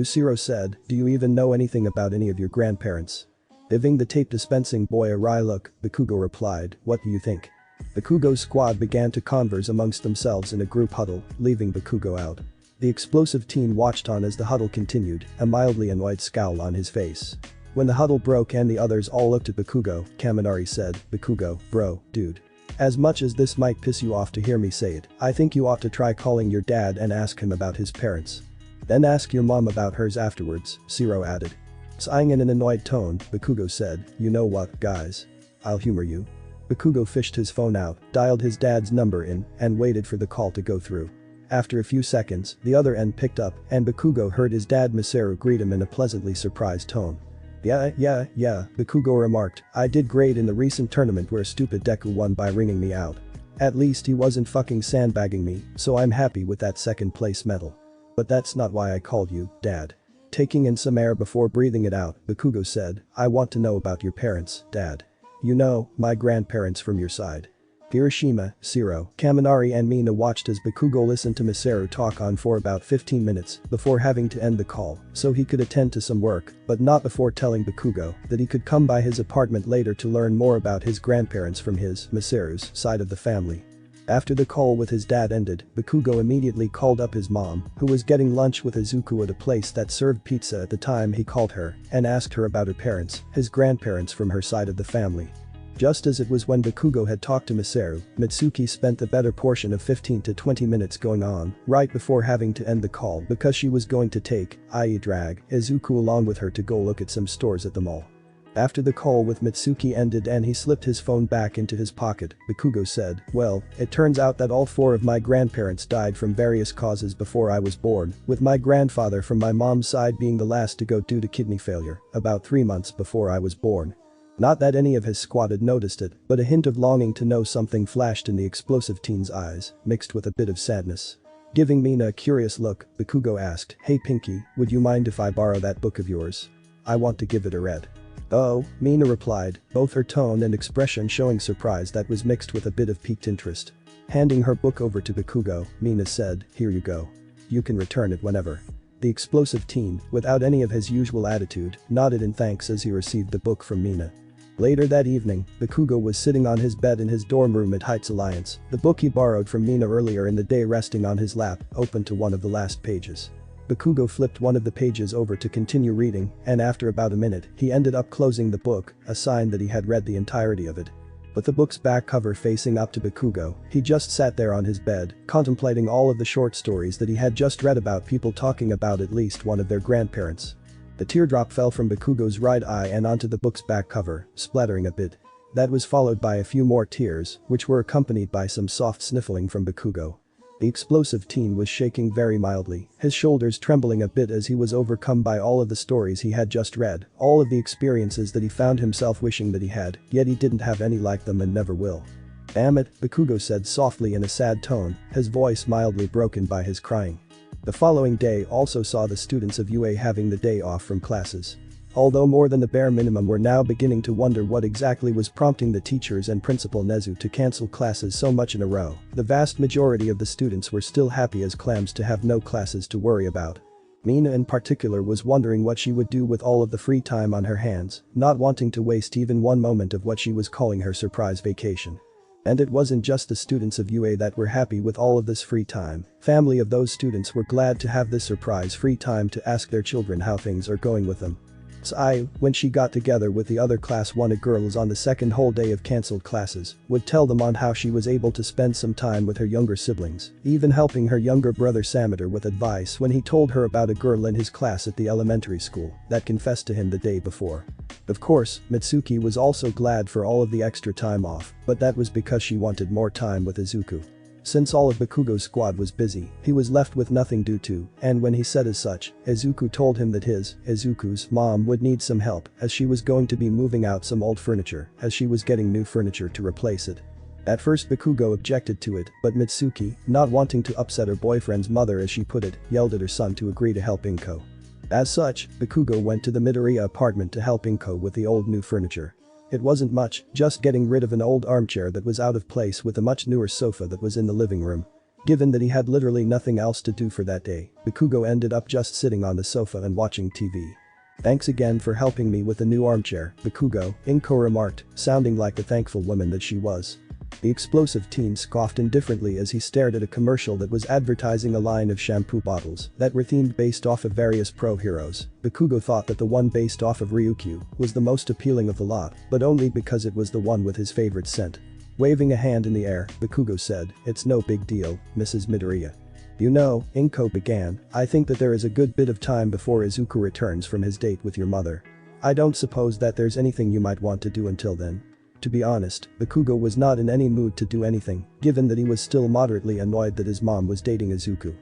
Shiro said, do you even know anything about any of your grandparents? Giving the tape dispensing boy a wry look, Bakugo replied, what do you think? Bakugo's squad began to converse amongst themselves in a group huddle, leaving Bakugo out. The explosive teen watched on as the huddle continued, a mildly annoyed scowl on his face. When the huddle broke and the others all looked at Bakugo, Kaminari said, Bakugo, bro, dude. As much as this might piss you off to hear me say it, I think you ought to try calling your dad and ask him about his parents. Then ask your mom about hers afterwards, Shiro added. Sighing in an annoyed tone, Bakugo said, you know what, guys? I'll humor you. Bakugo fished his phone out, dialed his dad's number in, and waited for the call to go through. After a few seconds, the other end picked up, and Bakugo heard his dad Masaru greet him in a pleasantly surprised tone. Yeah, Bakugo remarked, I did great in the recent tournament where stupid Deku won by ringing me out. At least he wasn't fucking sandbagging me, so I'm happy with that second place medal. But that's not why I called you, Dad. Taking in some air before breathing it out, Bakugo said, I want to know about your parents, Dad. You know, my grandparents from your side. Hiroshima, Shiro, Kaminari and Mina watched as Bakugo listened to Masaru talk on for about 15 minutes before having to end the call so he could attend to some work, but not before telling Bakugo that he could come by his apartment later to learn more about his grandparents from his, Masaru's, side of the family. After the call with his dad ended, Bakugo immediately called up his mom, who was getting lunch with Izuku at a place that served pizza at the time he called her, and asked her about her parents, his grandparents from her side of the family. Just as it was when Bakugo had talked to Masaru, Mitsuki spent the better portion of 15 to 20 minutes going on, right before having to end the call because she was going to take, i.e. drag, Izuku along with her to go look at some stores at the mall. After the call with Mitsuki ended and he slipped his phone back into his pocket, Bakugo said, "Well, it turns out that all 4 of my grandparents died from various causes before I was born, with my grandfather from my mom's side being the last to go due to kidney failure, about 3 months before I was born." Not that any of his squad had noticed it, but a hint of longing to know something flashed in the explosive teen's eyes, mixed with a bit of sadness. Giving Mina a curious look, Bakugo asked, "Hey Pinky, would you mind if I borrow that book of yours? I want to give it a read." "Oh," Mina replied, both her tone and expression showing surprise that was mixed with a bit of piqued interest. Handing her book over to Bakugo, Mina said, "Here you go. You can return it whenever." The explosive teen, without any of his usual attitude, nodded in thanks as he received the book from Mina. Later that evening, Bakugo was sitting on his bed in his dorm room at Heights Alliance, the book he borrowed from Mina earlier in the day resting on his lap, open to one of the last pages. Bakugo flipped one of the pages over to continue reading, and after about a minute, he ended up closing the book, a sign that he had read the entirety of it. With the book's back cover facing up to Bakugo, he just sat there on his bed, contemplating all of the short stories that he had just read about people talking about at least one of their grandparents. The teardrop fell from Bakugo's right eye and onto the book's back cover, splattering a bit. That was followed by a few more tears, which were accompanied by some soft sniffling from Bakugo. The explosive teen was shaking very mildly, his shoulders trembling a bit as he was overcome by all of the stories he had just read, all of the experiences that he found himself wishing that he had, yet he didn't have any like them and never will. "Damn it," Bakugo said softly in a sad tone, his voice mildly broken by his crying. The following day also saw the students of UA having the day off from classes. Although more than the bare minimum were now beginning to wonder what exactly was prompting the teachers and Principal Nezu to cancel classes so much in a row, the vast majority of the students were still happy as clams to have no classes to worry about. Mina in particular was wondering what she would do with all of the free time on her hands, not wanting to waste even one moment of what she was calling her surprise vacation. And it wasn't just the students of UA that were happy with all of this free time, family of those students were glad to have this surprise free time to ask their children how things are going with them. Sai, when she got together with the other class 1 girls on the second whole day of cancelled classes, would tell them on how she was able to spend some time with her younger siblings, even helping her younger brother Sameter with advice when he told her about a girl in his class at the elementary school that confessed to him the day before. Of course, Mitsuki was also glad for all of the extra time off, but that was because she wanted more time with Izuku. Since all of Bakugo's squad was busy, he was left with nothing due to, and when he said as such, Izuku told him that Izuku's mom would need some help as she was going to be moving out some old furniture as she was getting new furniture to replace it. At first Bakugo objected to it, but Mitsuki, not wanting to upset her boyfriend's mother as she put it, yelled at her son to agree to help Inko. As such, Bakugo went to the Midoriya apartment to help Inko with the old new furniture. It wasn't much, just getting rid of an old armchair that was out of place with a much newer sofa that was in the living room. Given that he had literally nothing else to do for that day, Bakugo ended up just sitting on the sofa and watching TV. "Thanks again for helping me with the new armchair, Bakugo," Inko remarked, sounding like the thankful woman that she was. The explosive teen scoffed indifferently as he stared at a commercial that was advertising a line of shampoo bottles that were themed based off of various pro heroes. Bakugo thought that the one based off of Ryukyu was the most appealing of the lot, but only because it was the one with his favorite scent. Waving a hand in the air, Bakugo said, "It's no big deal, Mrs. Midoriya." "You know," Inko began, "I think that there is a good bit of time before Izuku returns from his date with your mother. I don't suppose that there's anything you might want to do until then." To be honest, Bakugo was not in any mood to do anything, given that he was still moderately annoyed that his mom was dating Izuku.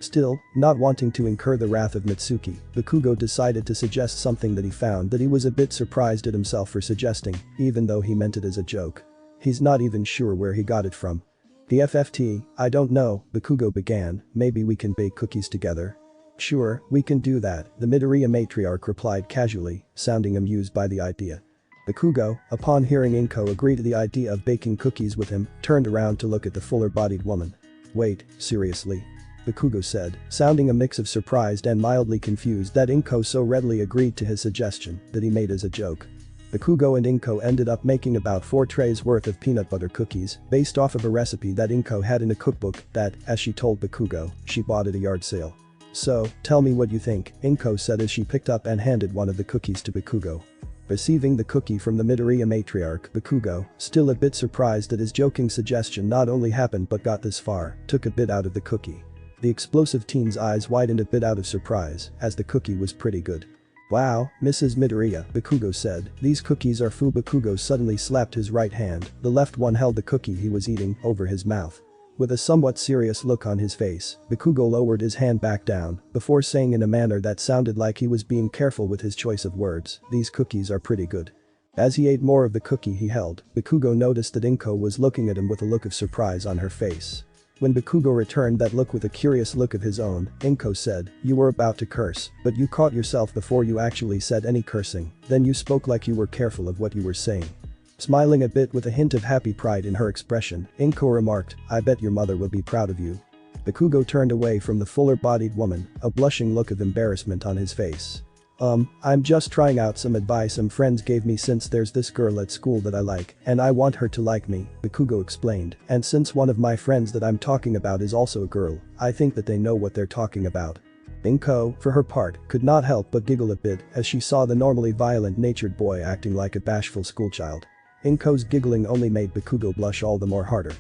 Still, not wanting to incur the wrath of Mitsuki, Bakugo decided to suggest something that he found that he was a bit surprised at himself for suggesting, even though he meant it as a joke. He's not even sure where he got it from. "The FFT, I don't know," Bakugo began, "maybe we can bake cookies together?" "Sure, we can do that," the Midoriya matriarch replied casually, sounding amused by the idea. Bakugo, upon hearing Inko agree to the idea of baking cookies with him, turned around to look at the fuller-bodied woman. "Wait, seriously?" Bakugo said, sounding a mix of surprised and mildly confused that Inko so readily agreed to his suggestion that he made as a joke. Bakugo and Inko ended up making about 4 trays worth of peanut butter cookies based off of a recipe that Inko had in a cookbook that, as she told Bakugo, she bought at a yard sale. "So, tell me what you think," Inko said as she picked up and handed one of the cookies to Bakugo. Receiving the cookie from the Midoriya matriarch, Bakugo, still a bit surprised that his joking suggestion not only happened but got this far, took a bit out of the cookie. The explosive teen's eyes widened a bit out of surprise, as the cookie was pretty good. "Wow, Mrs. Midoriya," Bakugo said, "these cookies are foo." Bakugo suddenly slapped his right hand, the left one held the cookie he was eating, over his mouth. With a somewhat serious look on his face, Bakugo lowered his hand back down, before saying in a manner that sounded like he was being careful with his choice of words, "These cookies are pretty good." As he ate more of the cookie he held, Bakugo noticed that Inko was looking at him with a look of surprise on her face. When Bakugo returned that look with a curious look of his own, Inko said, "You were about to curse, but you caught yourself before you actually said any cursing, then you spoke like you were careful of what you were saying." Smiling a bit with a hint of happy pride in her expression, Inko remarked, "I bet your mother will be proud of you." Bakugo turned away from the fuller-bodied woman, a blushing look of embarrassment on his face. I'm just trying out some advice some friends gave me since there's this girl at school that I like, and I want her to like me," Bakugo explained, "and since one of my friends that I'm talking about is also a girl, I think that they know what they're talking about." Inko, for her part, could not help but giggle a bit as she saw the normally violent-natured boy acting like a bashful schoolchild. Inko's giggling only made Bakugo blush all the more harder.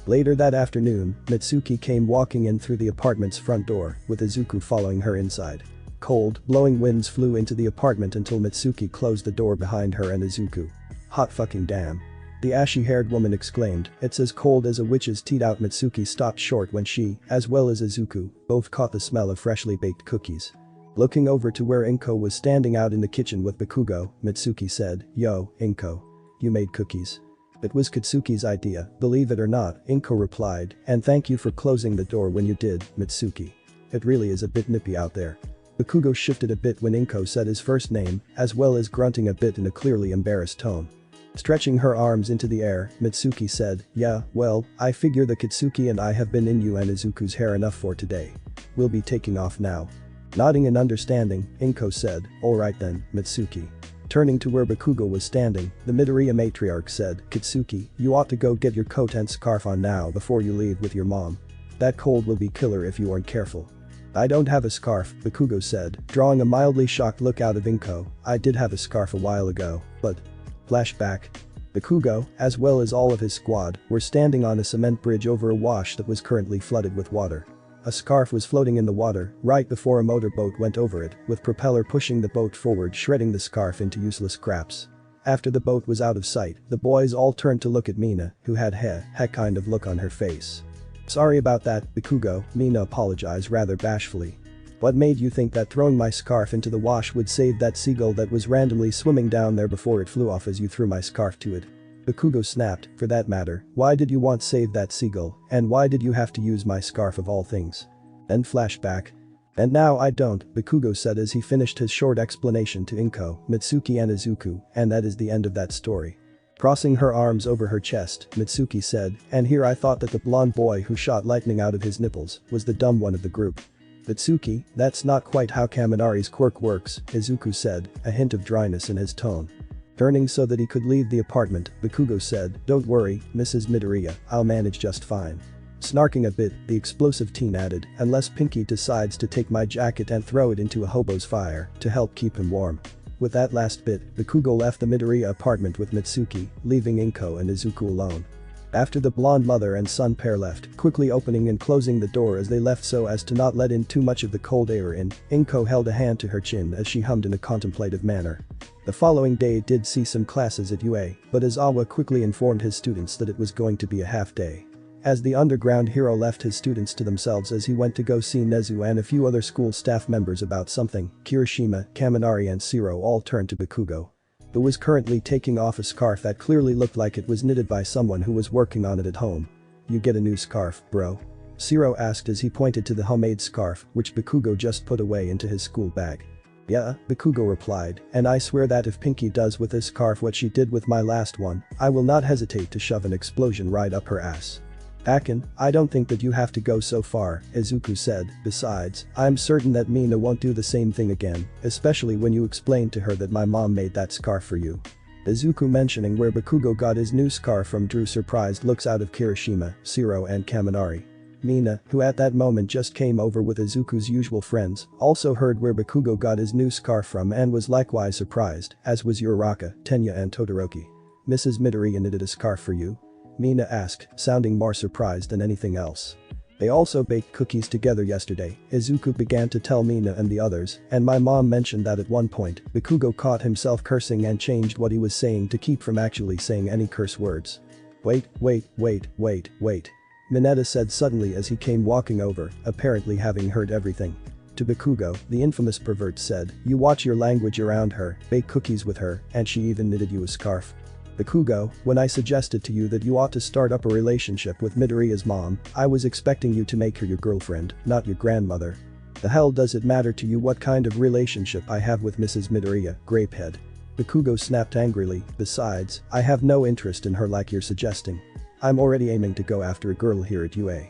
Later that afternoon, Mitsuki came walking in through the apartment's front door, with Izuku following her inside. Cold, blowing winds flew into the apartment until Mitsuki closed the door behind her and Izuku. "Hot fucking damn." The ashy-haired woman exclaimed, "It's as cold as a witch's teat out." Mitsuki stopped short when she, as well as Izuku, both caught the smell of freshly baked cookies. Looking over to where Inko was standing out in the kitchen with Bakugo, Mitsuki said, "Yo, Inko. You made cookies." "It was Katsuki's idea, believe it or not," Inko replied, "and thank you for closing the door when you did, Mitsuki. It really is a bit nippy out there." Bakugo shifted a bit when Inko said his first name, as well as grunting a bit in a clearly embarrassed tone. Stretching her arms into the air, Mitsuki said, "Yeah, well, I figure the Katsuki and I have been in you and Izuku's hair enough for today. We'll be taking off now." Nodding in understanding, Inko said, "Alright then, Mitsuki." Turning to where Bakugo was standing, the Midoriya matriarch said, "Katsuki, you ought to go get your coat and scarf on now before you leave with your mom. That cold will be killer if you aren't careful." "I don't have a scarf," Bakugo said, drawing a mildly shocked look out of Inko. "I did have a scarf a while ago, but..." Flashback. Bakugo, as well as all of his squad, were standing on a cement bridge over a wash that was currently flooded with water. A scarf was floating in the water right before a motorboat went over it, with propeller pushing the boat forward, shredding the scarf into useless scraps. After the boat was out of sight, the boys all turned to look at Mina, who had heh kind of look on her face. "Sorry about that, Bakugo," Mina apologized rather bashfully. "What made you think that throwing my scarf into the wash would save that seagull that was randomly swimming down there before it flew off as you threw my scarf to it?" Bakugo snapped, "For that matter, why did you want save that seagull, and why did you have to use my scarf of all things?" Then flashback. "And now I don't," Bakugo said as he finished his short explanation to Inko, Mitsuki and Izuku, and that is the end of that story. Crossing her arms over her chest, Mitsuki said, "And here I thought that the blonde boy who shot lightning out of his nipples was the dumb one of the group." "Mitsuki, that's not quite how Kaminari's quirk works," Izuku said, a hint of dryness in his tone. Turning so that he could leave the apartment, Bakugo said, "Don't worry, Mrs. Midoriya, I'll manage just fine." Snarking a bit, the explosive teen added, "Unless Pinky decides to take my jacket and throw it into a hobo's fire to help keep him warm." With that last bit, Bakugo left the Midoriya apartment with Mitsuki, leaving Inko and Izuku alone. After the blonde mother and son pair left, quickly opening and closing the door as they left so as to not let in too much of the cold air in, Inko held a hand to her chin as she hummed in a contemplative manner. The following day did see some classes at UA, but Izawa quickly informed his students that it was going to be a half day. As the underground hero left his students to themselves as he went to go see Nezu and a few other school staff members about something, Kirishima, Kaminari and Shiro all turned to Bakugo, who was currently taking off a scarf that clearly looked like it was knitted by someone who was working on it at home. "You get a new scarf, bro?" Shiro asked as he pointed to the homemade scarf, which Bakugo just put away into his school bag. Yeah, Bakugo replied, and I swear that if Pinky does with this scarf what she did with my last one, I will not hesitate to shove an explosion right up her ass. Akin, I don't think that you have to go so far, Izuku said, besides, I'm certain that Mina won't do the same thing again, especially when you explained to her that my mom made that scarf for you. Izuku mentioning where Bakugo got his new scarf from drew surprised looks out of Kirishima, Shiro and Kaminari. Mina, who at that moment just came over with Izuku's usual friends, also heard where Bakugo got his new scarf from and was likewise surprised, as was Uraraka, Tenya and Todoroki. Mrs. Midoriya knitted a scarf for you? Mina asked, sounding more surprised than anything else. They also baked cookies together yesterday, Izuku began to tell Mina and the others, and my mom mentioned that at one point, Bakugo caught himself cursing and changed what he was saying to keep from actually saying any curse words. Wait. Mineta said suddenly as he came walking over, apparently having heard everything. To Bakugo, the infamous pervert said, you watch your language around her, bake cookies with her, and she even knitted you a scarf. Bakugo, when I suggested to you that you ought to start up a relationship with Midoriya's mom, I was expecting you to make her your girlfriend, not your grandmother. The hell does it matter to you what kind of relationship I have with Mrs. Midoriya, Grapehead? Bakugo snapped angrily, besides, I have no interest in her like you're suggesting. I'm already aiming to go after a girl here at UA.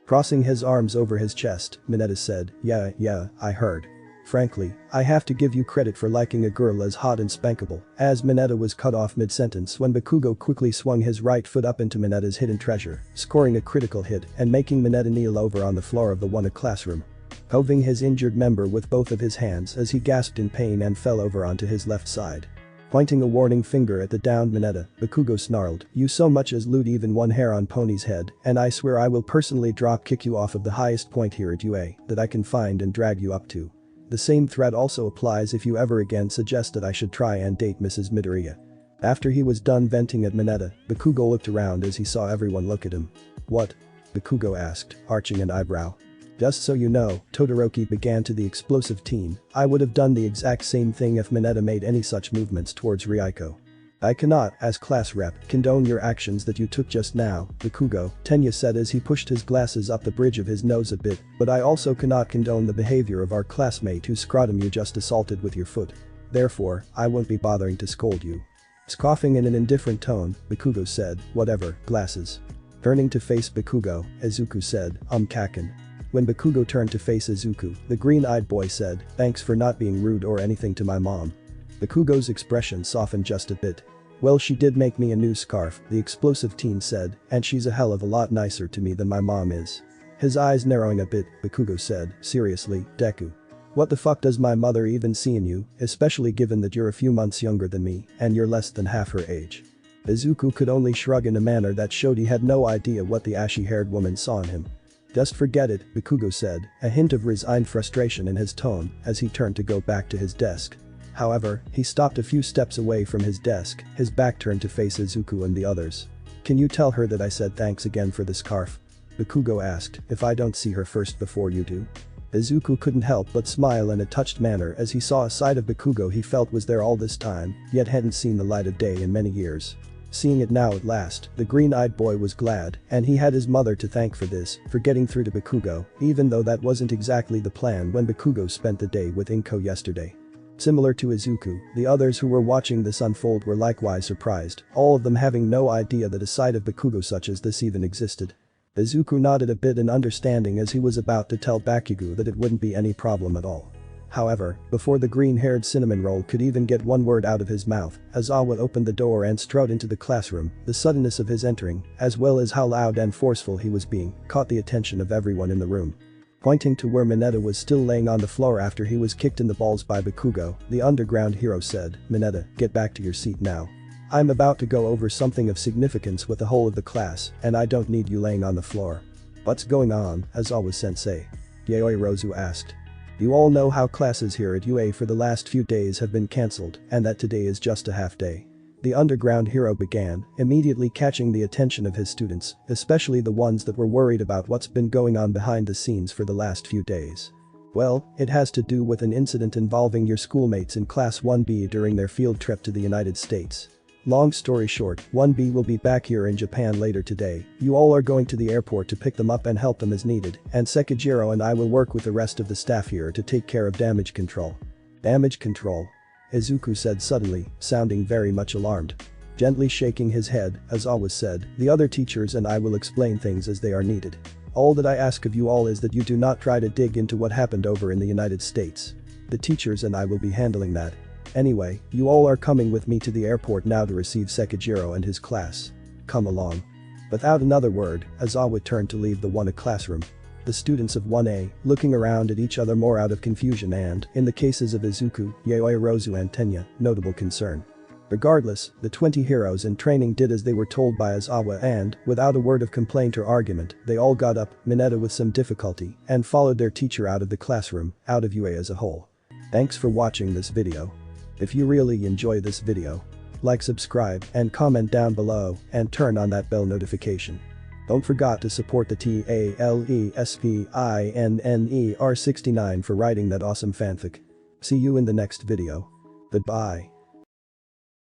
Crossing his arms over his chest, Mineta said, yeah, I heard. Frankly, I have to give you credit for liking a girl as hot and spankable, as Mineta was cut off mid-sentence when Bakugo quickly swung his right foot up into Mineta's hidden treasure, scoring a critical hit and making Mineta kneel over on the floor of the One classroom. Hoving his injured member with both of his hands as he gasped in pain and fell over onto his left side. Pointing a warning finger at the downed Mineta, Bakugo snarled, you so much as loot even one hair on Pony's head, and I swear I will personally drop kick you off of the highest point here at UA that I can find and drag you up to. The same threat also applies if you ever again suggest that I should try and date Mrs. Midoriya. After he was done venting at Mineta, Bakugo looked around as he saw everyone look at him. What? Bakugo asked, arching an eyebrow. Just so you know, Todoroki began to the explosive teen, I would have done the exact same thing if Mineta made any such movements towards Ryuko. I cannot, as class rep, condone your actions that you took just now, Bakugo, Tenya said as he pushed his glasses up the bridge of his nose a bit, but I also cannot condone the behavior of our classmate whose scrotum you just assaulted with your foot. Therefore, I won't be bothering to scold you. Scoffing in an indifferent tone, Bakugo said, whatever, glasses. Turning to face Bakugo, Izuku said, Kakin. When Bakugo turned to face Izuku, the green-eyed boy said, thanks for not being rude or anything to my mom. Bakugo's expression softened just a bit. Well, she did make me a new scarf, the explosive teen said, and she's a hell of a lot nicer to me than my mom is. His eyes narrowing a bit, Bakugo said, seriously, Deku. What the fuck does my mother even see in you, especially given that you're a few months younger than me, and you're less than half her age? Izuku could only shrug in a manner that showed he had no idea what the ashy-haired woman saw in him. Just forget it, Bakugo said, a hint of resigned frustration in his tone as he turned to go back to his desk. However, he stopped a few steps away from his desk, his back turned to face Izuku and the others. Can you tell her that I said thanks again for the scarf? Bakugo asked, if I don't see her first before you do. Izuku couldn't help but smile in a touched manner as he saw a side of Bakugo he felt was there all this time, yet hadn't seen the light of day in many years. Seeing it now at last, the green-eyed boy was glad, and he had his mother to thank for this, for getting through to Bakugo, even though that wasn't exactly the plan when Bakugo spent the day with Inko yesterday. Similar to Izuku, the others who were watching this unfold were likewise surprised, all of them having no idea that a side of Bakugo such as this even existed. Izuku nodded a bit in understanding as he was about to tell Bakugo that it wouldn't be any problem at all. However, before the green-haired cinnamon roll could even get one word out of his mouth, Aizawa opened the door and strode into the classroom, the suddenness of his entering, as well as how loud and forceful he was being, caught the attention of everyone in the room. Pointing to where Mineta was still laying on the floor after he was kicked in the balls by Bakugo, the underground hero said, Mineta, get back to your seat now. I'm about to go over something of significance with the whole of the class, and I don't need you laying on the floor. What's going on, Aizawa-sensei? Yayoi Rozu asked. You all know how classes here at UA for the last few days have been cancelled, and that today is just a half day. The underground hero began, immediately catching the attention of his students, especially the ones that were worried about what's been going on behind the scenes for the last few days. Well, it has to do with an incident involving your schoolmates in Class 1B during their field trip to the United States. Long story short, 1B will be back here in Japan later today, you all are going to the airport to pick them up and help them as needed, and Sekijiro and I will work with the rest of the staff here to take care of damage control. Damage control. Izuku said suddenly, sounding very much alarmed. Gently shaking his head, Aizawa said, the other teachers and I will explain things as they are needed. All that I ask of you all is that you do not try to dig into what happened over in the United States. The teachers and I will be handling that. Anyway, you all are coming with me to the airport now to receive Sekijiro and his class. Come along. Without another word, Aizawa turned to leave the 1A classroom. The students of 1A, looking around at each other more out of confusion and, in the cases of Izuku, Yaoi Rozu and Tenya, notable concern. Regardless, the 20 heroes in training did as they were told by Aizawa and, without a word of complaint or argument, they all got up, Mineta with some difficulty, and followed their teacher out of the classroom, out of UA as a whole. Thanks for watching this video. If you really enjoy this video, like, subscribe, and comment down below, and turn on that bell notification. Don't forget to support the TALESPINNER69 for writing that awesome fanfic. See you in the next video. Goodbye.